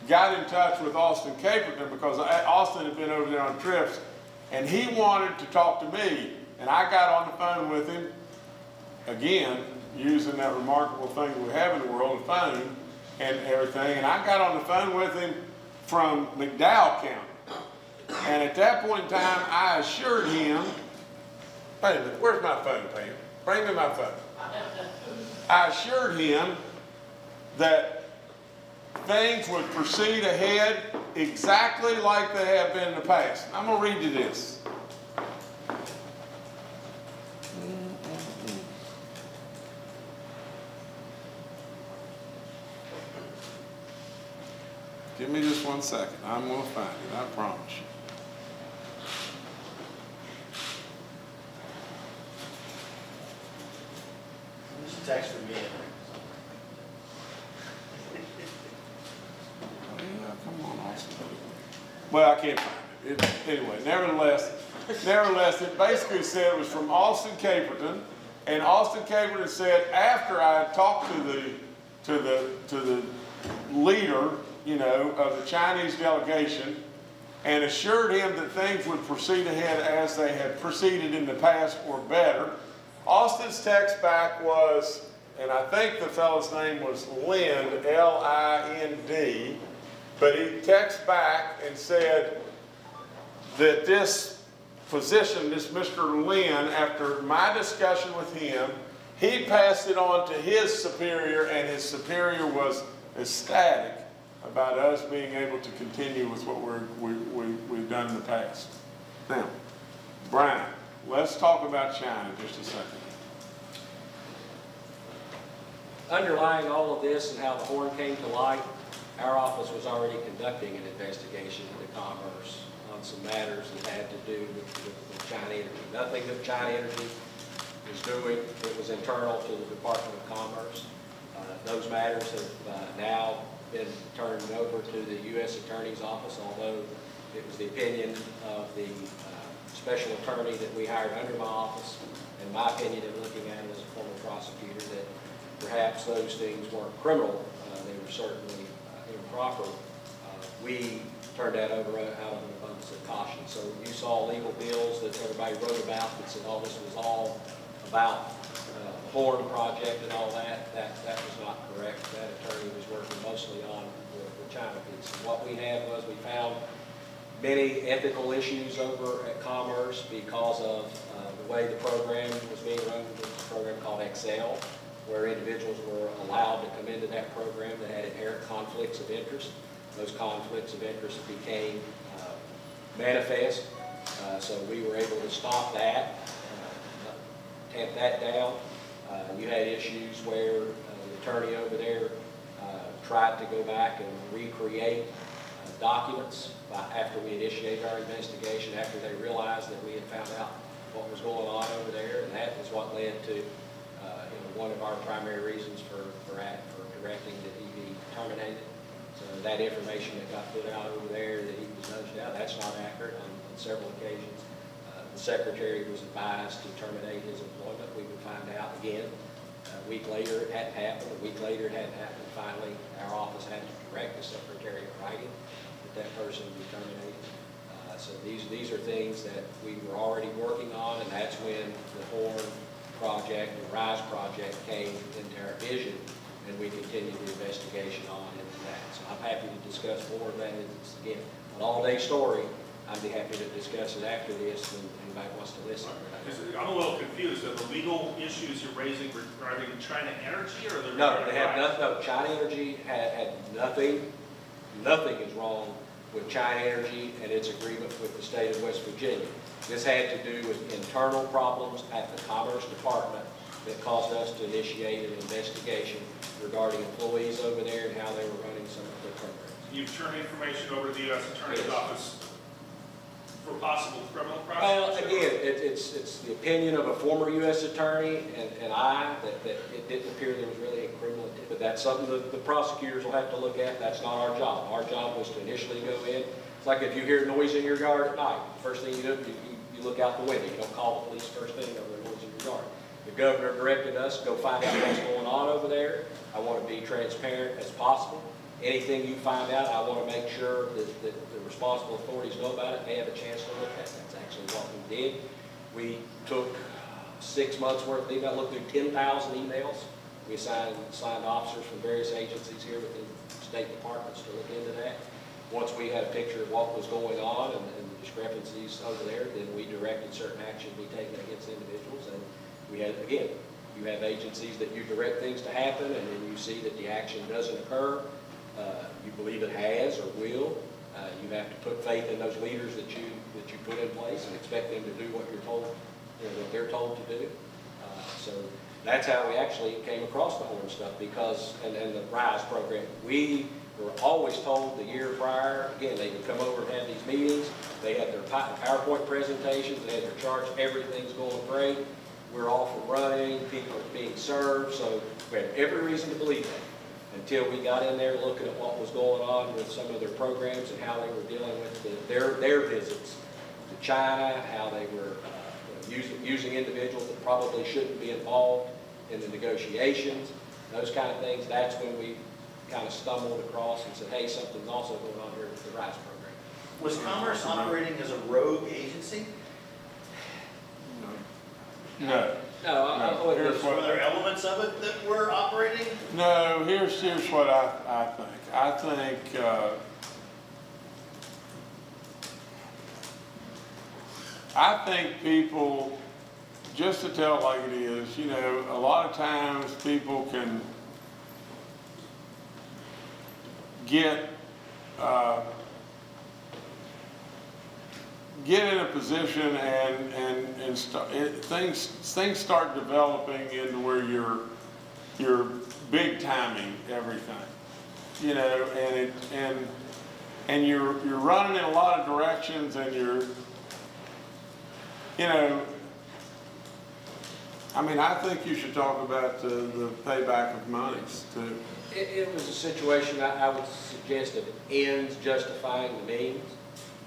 got in touch with Austin Caperton, because Austin had been over there on trips, and he wanted to talk to me, and I got on the phone with him, again, using that remarkable thing that we have in the world, the phone and everything, and I got on the phone with him from McDowell County. And at that point in time, I assured him, wait a minute, where's my phone, Pam? Bring me my phone. I assured him that things would proceed ahead exactly like they have been in the past. I'm going to read you this. Give me just 1 second. I'm going to find it, I promise you. This is text from me. Come on, Austin. Well, I can't find it. Anyway, nevertheless, it basically said it was from Austin Caperton, and Austin Caperton said after I had talked to the leader, you know, of the Chinese delegation, and assured him that things would proceed ahead as they had proceeded in the past or better. Austin's text back was, and I think the fellow's name was Lind, L-I-N-D, but he texted back and said that this physician, this Mr. Lin, after my discussion with him, he passed it on to his superior, and his superior was ecstatic about us being able to continue with what we've done in the past. Now, Brian, let's talk about China just a second. Underlying all of this and how the horn came to light, our office was already conducting an investigation into Commerce on some matters that had to do with China Energy. Nothing of China Energy is doing. It was internal to the Department of Commerce. Those matters have now been turned over to the U.S. Attorney's Office, although it was the opinion of the special attorney that we hired under my office, and my opinion in looking at it as a former prosecutor, that perhaps those things weren't criminal. They were certainly improper. We turned that over out of an abundance of caution. So you saw legal bills that everybody wrote about that said, oh, this was all about the Horn project and all that. That was not correct. That attorney was working mostly on the China piece. And what we had was we found many ethical issues over at Commerce because of the way the program was being run. There was a program called Excel, where individuals were allowed to come into that program that had inherent conflicts of interest. Those conflicts of interest became manifest, so we were able to stop that, tamp that down. You had issues where the attorney over there tried to go back and recreate documents after we initiated our investigation, after they realized that we had found out what was going on over there, and that is what led to one of our primary reasons for directing that he be terminated. So that information that got put out over there that he was nudged out, that's not accurate on several occasions. The secretary was advised to terminate his employment. We would find out again. A week later it hadn't happened. A week later it hadn't happened. Finally, our office had to direct the secretary in writing that person be terminated. So these are things that we were already working on, and that's when the Horn project, the RISE project came into our vision, and we continued the investigation on into that. So I'm happy to discuss more of that. It's, again, an all-day story. I'd be happy to discuss it after this when anybody wants to listen. I'm a little confused. Are the legal issues you're raising regarding China Energy, or the No, they have nothing. No, China Energy had nothing. Nothing is wrong with China Energy and its agreement with the state of West Virginia. This had to do with internal problems at the Commerce Department that caused us to initiate an investigation regarding employees over there and how they were running some of their programs. You've turned information over to the U.S. Attorney's Office for possible criminal Well, prosecution? again, it's the opinion of a former U.S. attorney and I that it didn't appear there was really a criminal intent. But that's something that the prosecutors will have to look at. That's not our job. Our job was to initially go in. It's like if you hear noise in your yard at night, first thing you do, you look out the window. You don't call the police first thing over the noise in your yard. The governor directed us to go find out what's going on over there. I want to be transparent as possible. Anything you find out, I want to make sure that the responsible authorities know about it. They have a chance to look at it. That's actually what we did. We took 6 months worth of email, looked through 10,000 emails. We assigned officers from various agencies here within state departments to look into that. Once we had a picture of what was going on and the discrepancies over there, then we directed certain action to be taken against individuals. And we had, again, you have agencies that you direct things to happen, and then you see that the action doesn't occur. You believe it has or will. You have to put faith in those leaders that you put in place and expect them to do what you're told, what they're told to do. So that's how we actually came across the Horn stuff, because and the RISE program. We were always told the year prior. Again, they would come over and have these meetings. They had their PowerPoint presentations. They had their charts. Everything's going great. We're off and running. People are being served. So we had every reason to believe that, until we got in there looking at what was going on with some of their programs and how they were dealing with their visits to China, how they were using individuals that probably shouldn't be involved in the negotiations, those kind of things. That's when we kind of stumbled across and said, hey, something's also going on here with the RISE program. Was Commerce operating as a rogue agency? No. No, Were there elements of it that were operating? No, here's what I think. I think people, just to tell it like it is, a lot of times people can get in a position and things start developing into where you're big timing everything, and you're running in a lot of directions, and I mean, I think you should talk about the payback of monies too. It was a situation, I would suggest, of ends justifying the means,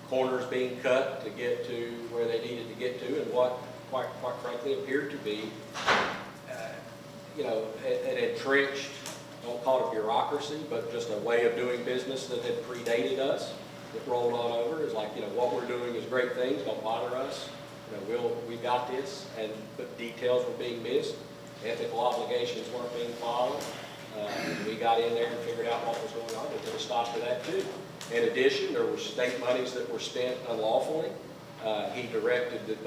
corners being cut to get to where they needed to get to, and what, quite frankly, appeared to be, an entrenched, don't call it bureaucracy, but just a way of doing business that had predated us, that rolled on over. It's like, what we're doing is great things, don't bother us. We got this, but details were being missed, ethical obligations weren't being followed. We got in there and figured out what was going on. We put a stop to that too. In addition, there were state monies that were spent unlawfully. He directed that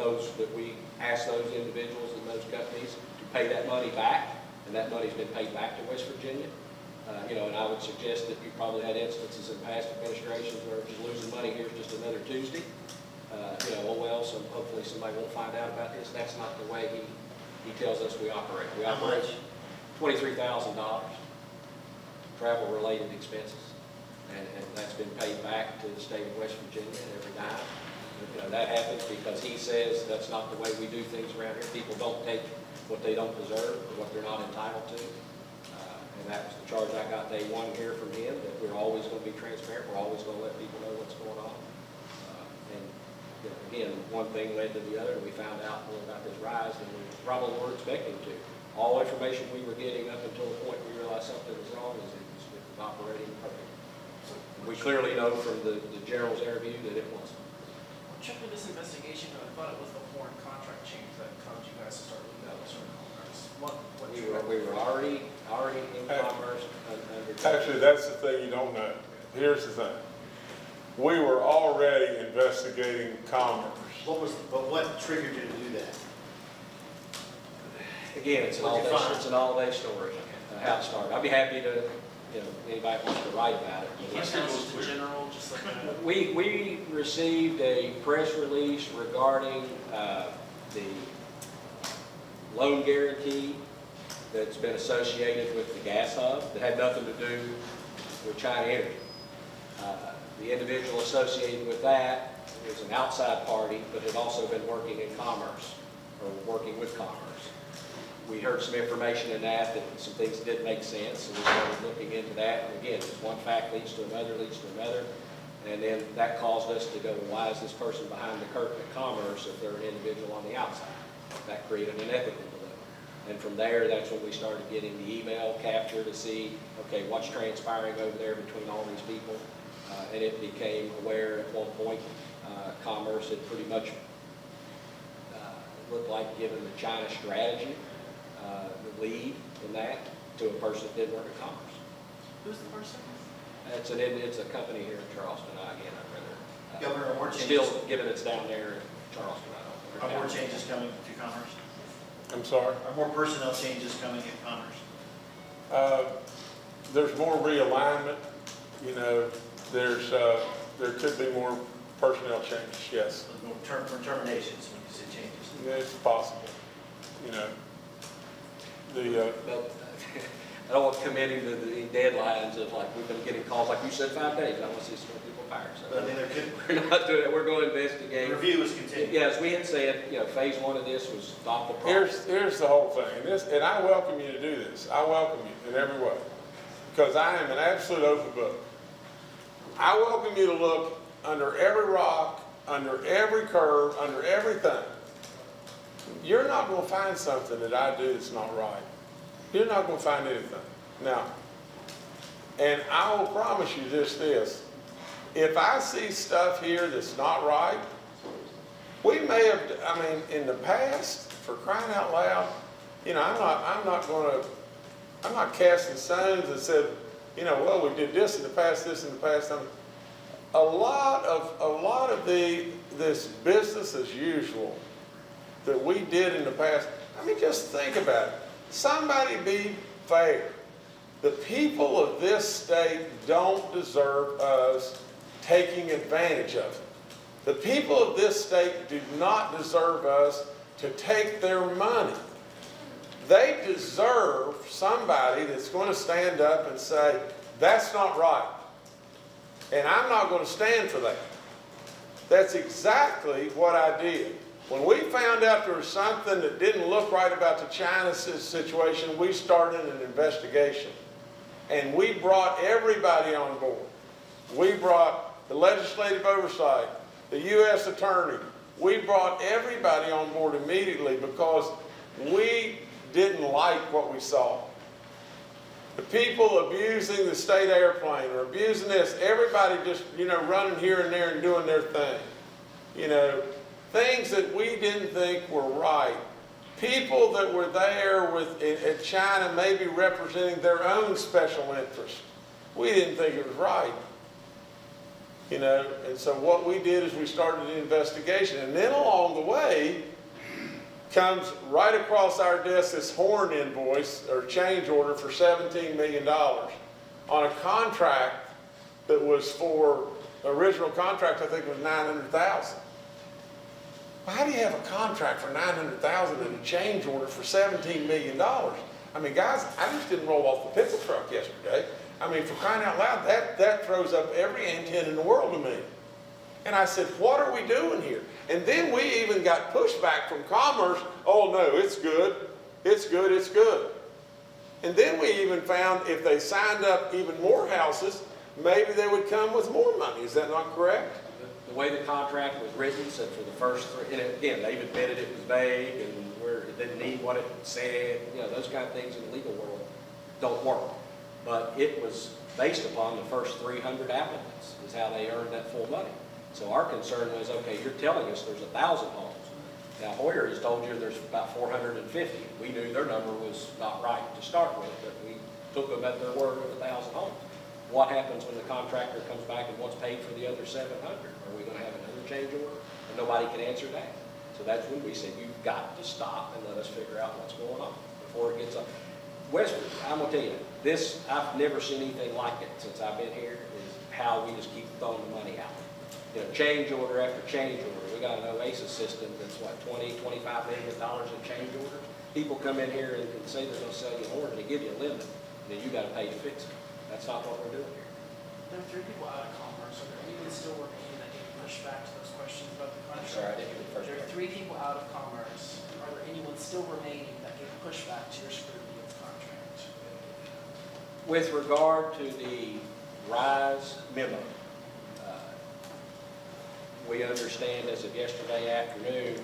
we asked those individuals and those companies to pay that money back, and that money's been paid back to West Virginia. And I would suggest that you probably had instances in past administrations where just losing money here is just another Tuesday. So hopefully somebody won't find out about this. That's not the way he tells us we operate. We operate $23,000 travel-related expenses, and that's been paid back to the state of West Virginia every dime. That happens because he says that's not the way we do things around here. People don't take what they don't deserve or what they're not entitled to. And that was the charge I got day one here from him, that we're always going to be transparent. We're always going to let people know what's going on. Again, one thing led to the other, and we found out more about this rise than we probably were expecting to. All information we were getting up until the point we realized something was wrong is it was operating perfectly. We clearly know from the general's interview that it wasn't. Check with this investigation, I thought it was the foreign contract change that caused you guys to start looking at certain contracts. We were already in commerce under. Actually, that's the thing you don't know. Here's the thing. We were already investigating commerce. What triggered you to do that? Again, it's an all-day story, how it started. I'd be happy to, anybody wants to write about it. You can't tell us the general, just like that. We received a press release regarding the loan guarantee that's been associated with the gas hub that had nothing to do with China Energy. The individual associated with that is an outside party, but had also been working in commerce, or working with commerce. We heard some information in that some things didn't make sense, and we started looking into that. And again, one fact leads to another, and then that caused us to go, well, why is this person behind the curtain at commerce if they're an individual on the outside? That created an ethical dilemma. And from there, that's when we started getting the email capture to see, okay, what's transpiring over there between all these people. And it became aware at one point, commerce had pretty much looked like given the China strategy the lead in that to a person that did work at commerce. Who's the person? It's a company here in Charleston. Again, I'd rather. Governor, are more changes? Still, given it's down there in Charleston, I don't. Are more changes coming to commerce? I'm sorry? Are more personnel changes coming in commerce? There's more realignment. There could be more personnel changes, yes. More terminations when you say changes? Yeah, it's possible. But I don't want to commit to the deadlines of like, we've been getting calls, like you said, 5 days. I want to see some more people fired. So But I mean, there could, we're not doing it. We're going to investigate. the review is continuing. Yeah, as we had said, phase one of this was stop the problem. Here's the whole thing, and I welcome you to do this. I welcome you in every way, because I am an absolute open book. I welcome you to look under every rock, under every curve, under everything. You're not going to find something that I do that's not right. You're not going to find anything. Now, and I will promise you this, if I see stuff here that's not right, we may have, in the past, for crying out loud, I'm not casting stones and said, well, we did this in the past, this in the past. A lot of this business as usual that we did in the past. Just think about it. Somebody be fair. The people of this state don't deserve us taking advantage of it. The people of this state do not deserve us to take their money. They deserve somebody that's going to stand up and say, that's not right. And I'm not going to stand for that. That's exactly what I did. When we found out there was something that didn't look right about the China situation, we started an investigation. And we brought everybody on board. We brought the Legislative Oversight, the U.S. Attorney. We brought everybody on board immediately because we didn't like what we saw. The people abusing the state airplane or abusing this, everybody just, running here and there and doing their thing. Things that we didn't think were right. People that were there at China maybe representing their own special interest. We didn't think it was right. And so what we did is we started an investigation. And then along the way comes right across our desk this Horn invoice or change order for $17 million on a contract that was for, the original contract I think was $900,000. How do you have a contract for $900,000 and a change order for $17 million? I mean, guys, I just didn't roll off the pickle truck yesterday. I mean, for crying out loud, that throws up every antenna in the world to me. And I said, what are we doing here? And then we even got pushback from Commerce. Oh no, it's good. It's good, it's good. And then we even found if they signed up even more houses, maybe they would come with more money. Is that not correct? The way the contract was written said for the first three, and again, they've admitted it was vague and it didn't need what it said. Those kind of things in the legal world don't work. But it was based upon the first 300 applicants is how they earned that full money. So our concern was, okay, you're telling us there's 1,000 homes. Now Hoyer has told you there's about 450. We knew their number was not right to start with, but we took them at their word of 1,000 homes. What happens when the contractor comes back and wants paid for the other 700? Are we going to have another change order? And nobody can answer that. So that's when we said, you've got to stop and let us figure out what's going on before it gets up. Westford, I'm going to tell you, this, I've never seen anything like it since I've been here, is how we just keep throwing the money out. Change order after change order. We got an OASIS system that's what, $20, $25 million in change orders. People come in here and say they're going to sell you an order, and they give you a limit, and then you got to pay to fix it. That's not what we're doing here. There are 3 people out of Commerce. Are there anyone still working that can push back to those questions about the contract? Sorry, I didn't hear the first There are part. 3 people out of Commerce. Are there anyone still remaining that can push back to your scrutiny of the contract? With regard to the RISE memo, we understand as of yesterday afternoon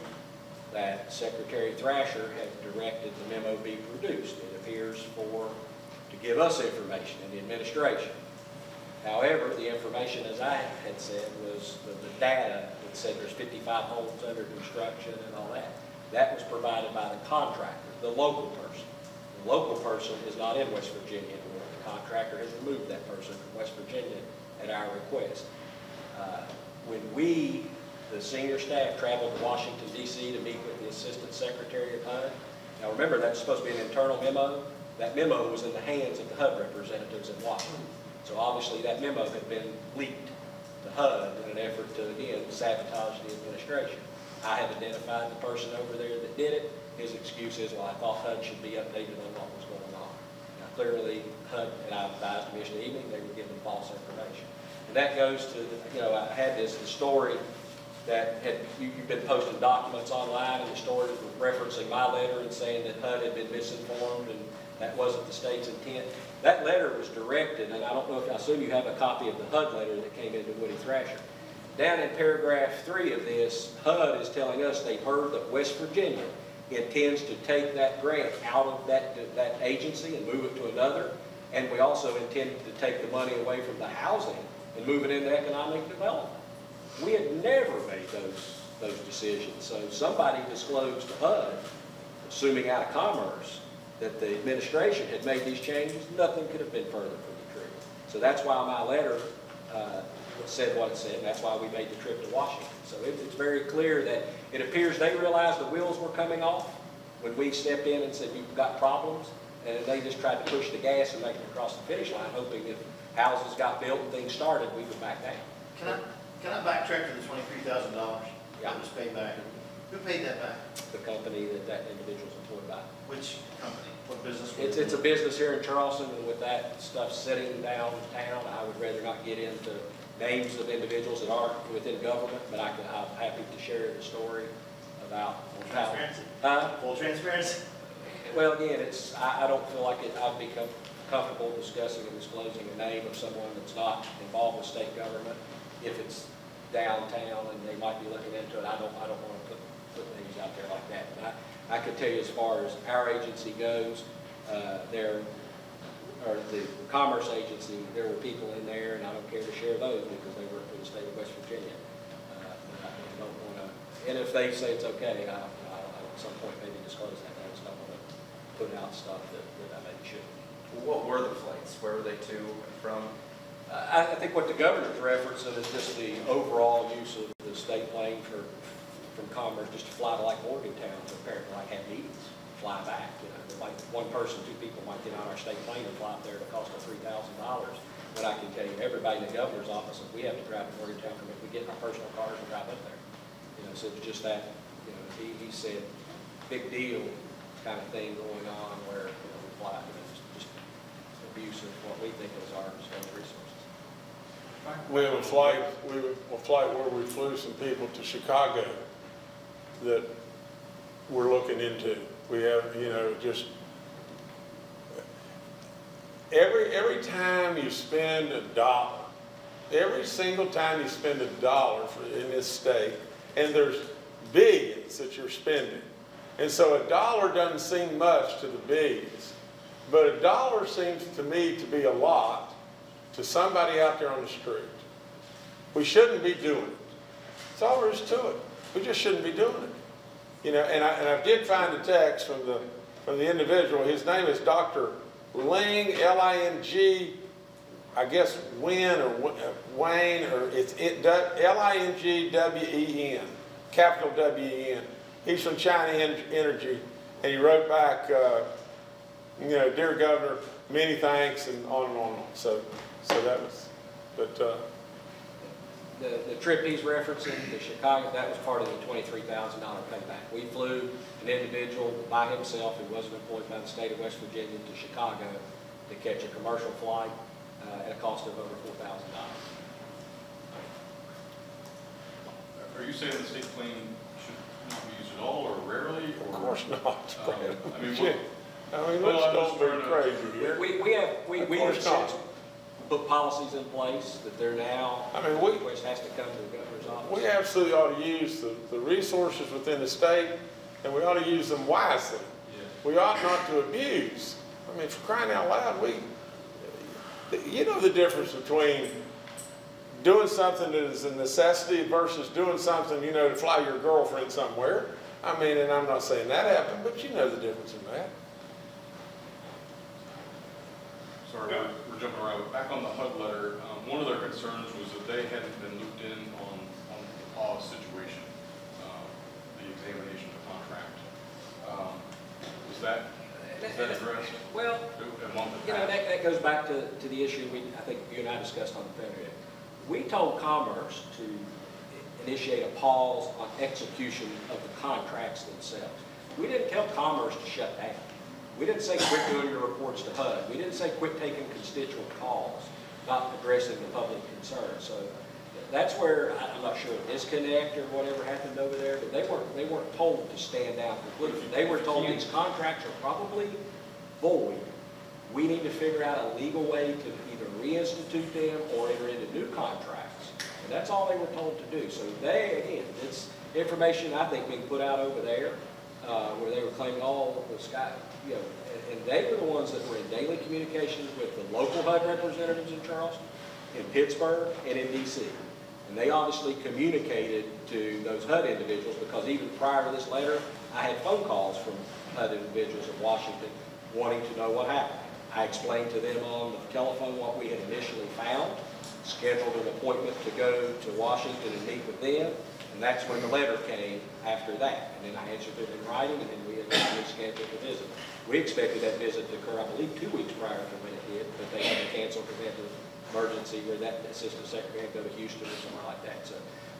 that Secretary Thrasher had directed the memo be produced. It appears to give us information in the administration. However, the information, as I had said, was the data that said there's 55 homes under construction and all that. That was provided by the contractor, the local person. The local person is not in West Virginia anymore. The contractor has removed that person from West Virginia at our request. When we, the senior staff, traveled to Washington, D.C. to meet with the Assistant Secretary of HUD, now remember that's supposed to be an internal memo. That memo was in the hands of the HUD representatives in Washington. So obviously that memo had been leaked to HUD in an effort to, again, sabotage the administration. I had identified the person over there that did it. His excuse is, well, I thought HUD should be updated on what was going on. Now clearly HUD, and I advised them yesterday evening, they were given false information. And that goes to, I had the story that you've been posting documents online, and the story was referencing my letter and saying that HUD had been misinformed and that wasn't the state's intent. That letter was directed, and I don't know if, I assume you have a copy of the HUD letter that came into Woody Thrasher. Down in paragraph 3 of this, HUD is telling us they've heard that West Virginia intends to take that grant out of that agency and move it to another, and we also intended to take the money away from the housing and move it into economic development. We had never made those decisions. So somebody disclosed to HUD, assuming out of Commerce, that the administration had made these changes. Nothing could have been further from the truth. So that's why my letter said what it said, and that's why we made the trip to Washington. So it's very clear that it appears they realized the wheels were coming off when we stepped in and said, you've got problems, and they just tried to push the gas and make it across the finish line, hoping if houses got built and things started, we would back down. Can I backtrack to the $23,000 Yeah. that was paid back? Who paid that back? The company that individual's employed by. Which company? What business was It's a business here in Charleston, and with that stuff sitting downtown, I would rather not get into names of individuals that are within government, but I'm happy to share the story without. Transparency. Full transparency. Well, again, I don't feel like I'd be comfortable discussing and disclosing the name of someone that's not involved with state government. If it's downtown and they might be looking into it, I don't want to put names out there like that. But I could tell you as far as our agency goes, the Commerce Agency, there were people in there, and I don't care to share those because they work for the state of West Virginia. But I don't want to, and if they say it's okay, I'll at some point maybe disclose that. I just don't want to put out stuff that I maybe shouldn't. What were the flights? Where were they to and from? I think what the governor's referencing is just the overall use of the state plane from Commerce just to fly to like Morgantown to apparently like have meetings, fly back. You know, like one person, two people might get on our state plane and fly up there at a cost of $3,000. But I can tell you, everybody in the governor's office, if we have to drive to Morgantown, if we get in our personal cars and drive up there. You know, so it's just that, you know, he said, big deal kind of thing going on where, you know, we fly, you know, just abuse of what we think is our state resources. We have a flight where we flew some people to Chicago that we're looking into. We have, you know, just every time you spend $1, every single time you spend $1 in this state, and there's billions that you're spending. And so $1 doesn't seem much to the billions, but $1 seems to me to be a lot to somebody out there on the street. We shouldn't be doing it. That's all there is to it. We just shouldn't be doing it. You know, and I did find a text from the individual. His name is Dr. Ling, L-I-N-G, I guess Wayne, or it's L-I-N-G-W-E-N, capital W-E-N. He's from China Energy, and he wrote back, you know, dear Governor, many thanks, and on and on and on. So that was, but. The trip he's referencing to Chicago, that was part of the $23,000 payback. We flew an individual by himself who wasn't employed by the state of West Virginia to Chicago to catch a commercial flight at a cost of over $4,000. Are you saying the state plane should not be used at all or rarely? Or, of course not. Let's don't be crazy here. We put policies in place that they're now, request has to come to the governor's office. We absolutely ought to use the resources within the state, and we ought to use them wisely. Yeah. We ought not to abuse. I mean, for crying out loud, you know the difference between doing something that is a necessity versus doing something, you know, to fly your girlfriend somewhere. I mean, and I'm not saying that happened, but you know the difference in that. Sorry, we're jumping around. Back on the HUD letter, one of their concerns was that they hadn't been looped in on the pause situation, the examination of the contract. Was that addressed? Well, you know, that goes back to the issue I think you and I discussed on the phone today. We told Commerce to initiate a pause on execution of the contracts themselves. We didn't tell Commerce to shut down. We didn't say quit doing your reports to HUD. We didn't say quit taking constituent calls, not addressing the public concern. So that's where I'm not sure a disconnect or whatever happened over there, but they weren't told to stand down completely. They were told these contracts are probably void. We need to figure out a legal way to either reinstitute them or enter into new contracts. And that's all they were told to do. So again, it's information I think being put out over there where they were claiming all the sky, you know, and they were the ones that were in daily communications with the local HUD representatives in Charleston, in Pittsburgh, and in D.C. And they obviously communicated to those HUD individuals because even prior to this letter, I had phone calls from HUD individuals in Washington wanting to know what happened. I explained to them on the telephone what we had initially found, scheduled an appointment to go to Washington and meet with them, and that's when the letter came after that. And then I answered it in writing, and then we had scheduled the visit. We expected that visit to occur, I believe, 2 weeks prior to when it did, but they had to cancel because they had an emergency where that assistant secretary had to go to Houston or somewhere like that. So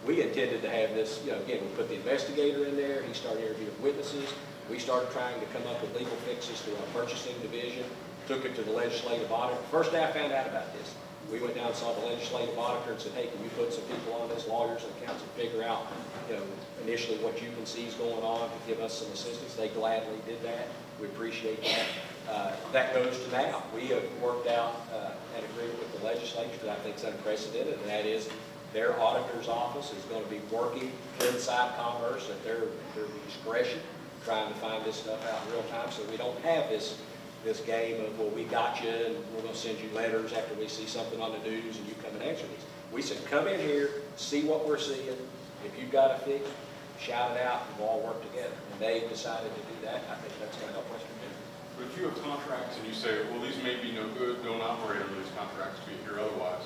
we intended to have this, you know, again, we put the investigator in there, he started interviewing witnesses, we started trying to come up with legal fixes through our purchasing division, took it to the Legislative Auditor. First day I found out about this, We went down and saw the legislative auditor and said, hey, can you put some people on this, lawyers and accountants, and figure out, you know, initially what you can see is going on, to give us some assistance. They gladly did that. We appreciate that. That goes to now. We have worked out an agreement with the legislature that I think is unprecedented, and that is their auditor's office is going to be working inside Commerce at their discretion, trying to find this stuff out in real time, so we don't have this game of, well, we got you and we're going to send you letters after we see something on the news and you come and answer these. We said, come in here, see what we're seeing. If you've got a fix, shout it out, and we'll all work together. And they decided to do that. I think that's going to help West Virginia. But if you have contracts and you say, well, these may be no good, don't operate under these contracts, be here otherwise,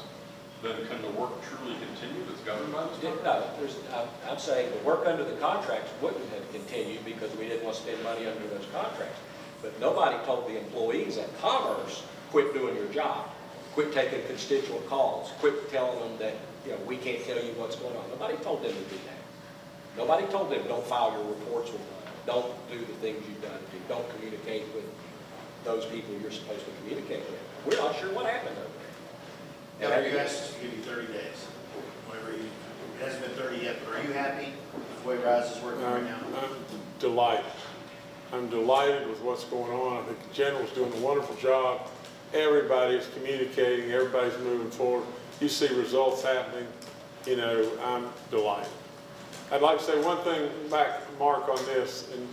then can the work truly continue that's governed by this contract? No, I'm saying the work under the contracts wouldn't have continued because we didn't want to spend money under those contracts. But nobody told the employees at Commerce, quit doing your job, quit taking constituent calls, quit telling them that, you know, we can't tell you what's going on. Nobody told them to do that. Nobody told them, don't file your reports with us, don't do the things you've done to do, don't communicate with those people you're supposed to communicate with. We're not sure what happened over there. Yeah, you asked us to give you 30 days. Whenever it hasn't been 30 yet, but are you happy with the way RISE is working right now? I'm delighted. I'm delighted with what's going on. I think the General's doing a wonderful job. Everybody's communicating. Everybody's moving forward. You see results happening. You know, I'm delighted. I'd like to say one thing back, Mark, on this. And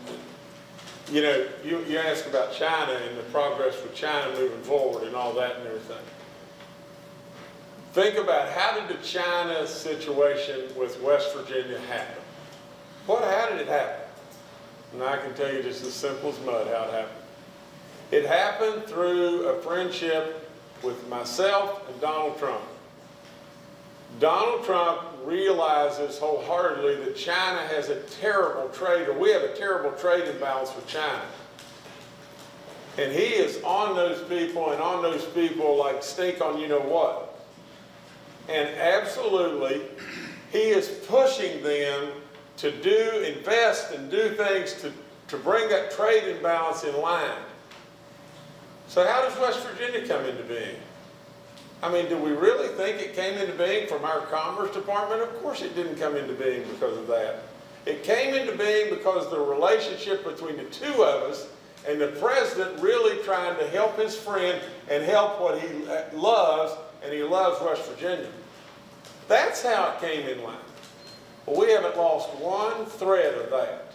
you know, you asked about China and the progress with China moving forward and all that and everything. Think about, how did the China situation with West Virginia happen? How did it happen? And I can tell you just as simple as mud how it happened. It happened through a friendship with myself and Donald Trump. Donald Trump realizes wholeheartedly that China has a terrible trade, or we have a terrible trade imbalance with China. And he is on those people and on those people like stink on you know what. And absolutely, he is pushing them to invest and do things to bring that trade imbalance in line. So how does West Virginia come into being? I mean, do we really think it came into being from our Commerce Department? Of course it didn't come into being because of that. It came into being because of the relationship between the two of us and the president really trying to help his friend and help what he loves, and he loves West Virginia. That's how it came in line. Well, we haven't lost one thread of that.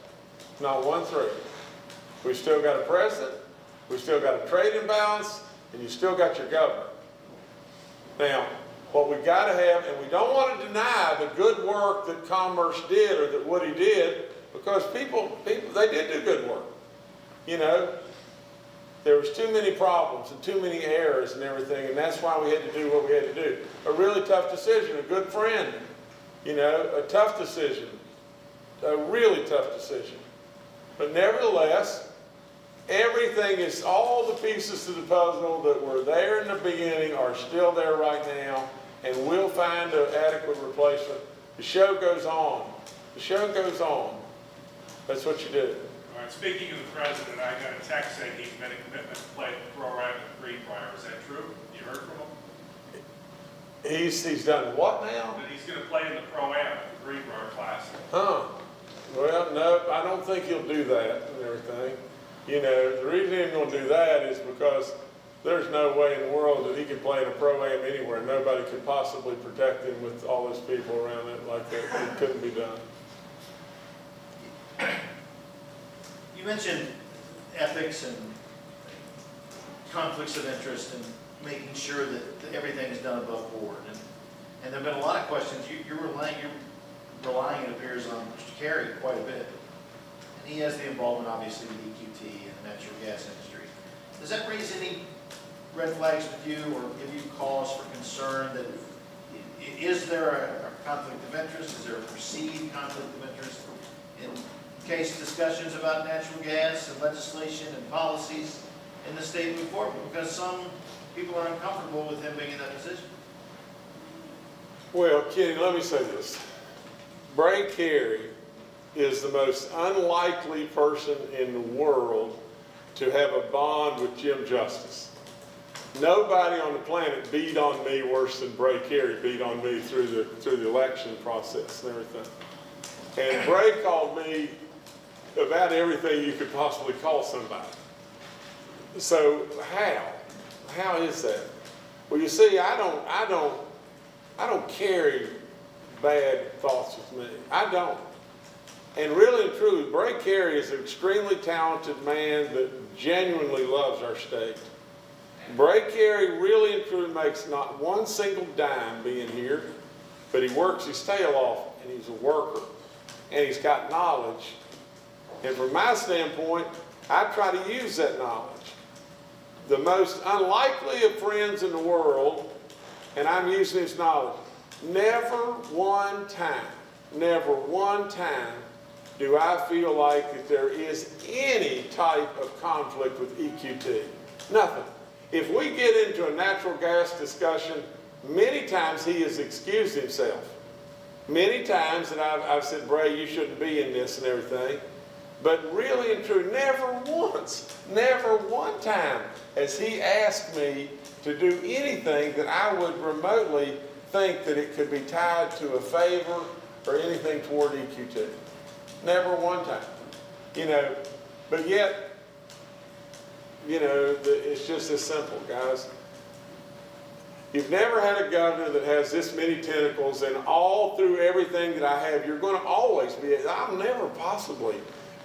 Not one thread. We've still got a president, we've still got a trade imbalance, and you still got your governor. Now, what we've got to have, and we don't want to deny the good work that Commerce did or that Woody did, because people, they did do good work. You know, there was too many problems and too many errors and everything, and that's why we had to do what we had to do. A really tough decision, a good friend, you know, a tough decision, a really tough decision. But nevertheless, everything is, all the pieces to the puzzle that were there in the beginning are still there right now, and we'll find an adequate replacement. The show goes on. The show goes on. That's what you do. All right, speaking of the president, I got a text saying he's made a commitment to play the Pro-Am at Greenbrier. Is that true? You heard from him? He's done what now? That he's going to play in the Pro-Am at the Greenbrier Classic. Huh. Well, no, I don't think he'll do that and everything. You know, the reason he's going to do that is because there's no way in the world that he can play in a Pro-Am anywhere. Nobody could possibly protect him with all those people around it like that. It couldn't be done. You mentioned ethics and conflicts of interest and making sure that everything is done above board. And there have been a lot of questions. You're relying, it appears, on Mr. Carey quite a bit. And he has the involvement, obviously, with EQT and the natural gas industry. Does that raise any red flags with you or give you cause for concern that is there a conflict of interest? Is there a perceived conflict of interest in case discussions about natural gas and legislation and policies in the state move forward? Because some people are uncomfortable with him being in that position. Well, Kenny, let me say this. Bray Carey is the most unlikely person in the world to have a bond with Jim Justice. nobody on the planet beat on me worse than Bray Carey beat on me through the election process and everything. And Bray called me about everything you could possibly call somebody. So how is that? Well, you see, I don't carry bad thoughts with me. I don't. And really and truly, Bray Carey is an extremely talented man that genuinely loves our state. Bray Carey really and truly makes not one single dime being here, but he works his tail off, and he's a worker, and he's got knowledge. And from my standpoint, I try to use that knowledge. The most unlikely of friends in the world, and I'm using his knowledge, never one time do I feel like that there is any type of conflict with EQT. Nothing. If we get into a natural gas discussion, many times he has excused himself. Many times that I've said, Bray, you shouldn't be in this and everything. But really and truly, never one time has he asked me to do anything that I would remotely think that it could be tied to a favor or anything toward EQT. Never one time. You know, but yet, you know, it's just as simple, guys. You've never had a governor that has this many tentacles, and all through everything that I have, you're going to always be, I'll never possibly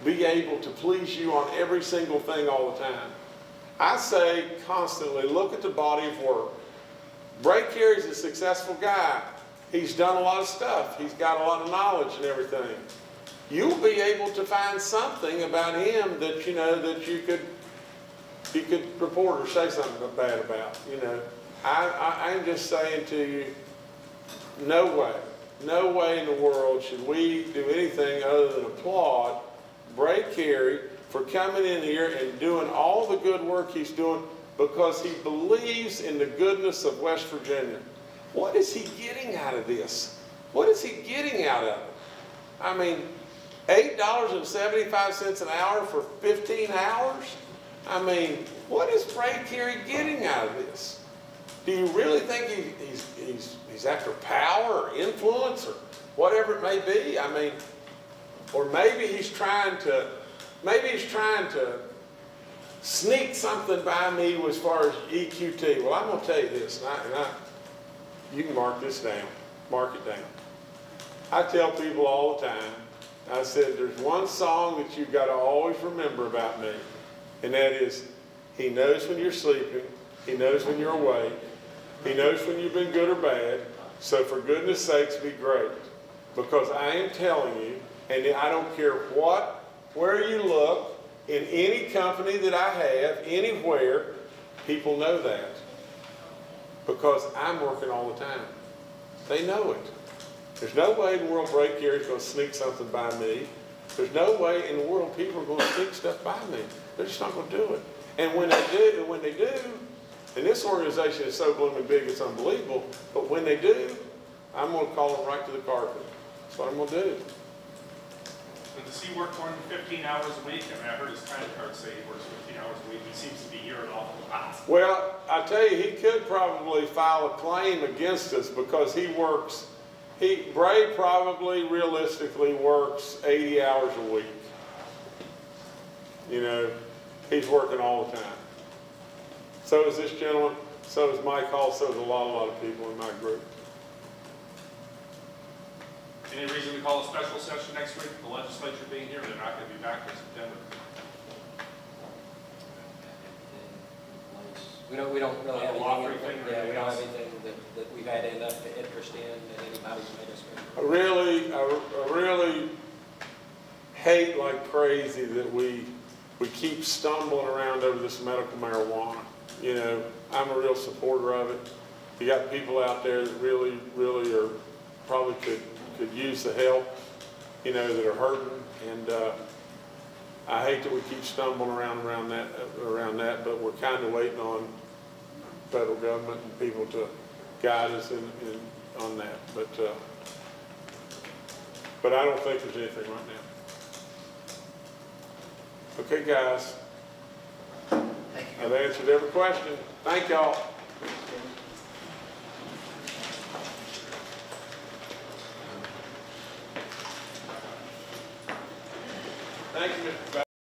be able to please you on every single thing all the time. I say constantly, look at the body of work. Bray Carey's a successful guy. He's done a lot of stuff. He's got a lot of knowledge and everything. You'll be able to find something about him that, you know, that you could report or say something bad about, you know. I'm just saying to you, no way in the world should we do anything other than applaud Bray Carey for coming in here and doing all the good work he's doing because he believes in the goodness of West Virginia. What is he getting out of this? What is he getting out of it? I mean, $8.75 an hour for 15 hours? I mean, what is Bray Carey getting out of this? Do you really think he's after power or influence or whatever it may be? I mean, or maybe he's trying to sneak something by me as far as EQT. Well, I'm going to tell you this, and you can mark this down, mark it down. I tell people all the time, I said, there's one song that you've got to always remember about me, and that is, he knows when you're sleeping, he knows when you're awake, he knows when you've been good or bad, so for goodness sakes, be great. Because I am telling you, and I don't care where you look, in any company that I have, anywhere, people know that. Because I'm working all the time. They know it. There's no way in the world Bray Carey's going to sneak something by me. There's no way in the world people are going to sneak stuff by me. They're just not going to do it. And when they do, and this organization is so blooming big, it's unbelievable, but when they do, I'm going to call them right to the carpet. That's what I'm going to do. But does he work more than 15 hours a week? I mean, I heard his time card say he works 15 hours a week. He seems to be here an awful lot. Well, I tell you, he could probably file a claim against us because he works, Bray probably realistically works 80 hours a week. You know, he's working all the time. So is this gentleman, so is Mike Hall, so is a lot of people in my group. Any reason we call a special session next week? The legislature being here, they're not going to be back in September. We don't really have anything. Yeah, we don't have anything that we've had enough interest in that anybody's made us. I really hate like crazy that we keep stumbling around over this medical marijuana. You know, I'm a real supporter of it. You got people out there that really are probably could use the help, you know, that are hurting, and I hate that we keep stumbling around that, but we're kind of waiting on federal government and people to guide us on that. But I don't think there's anything right now. Okay, guys. Thank you. I've answered every question. Thank y'all.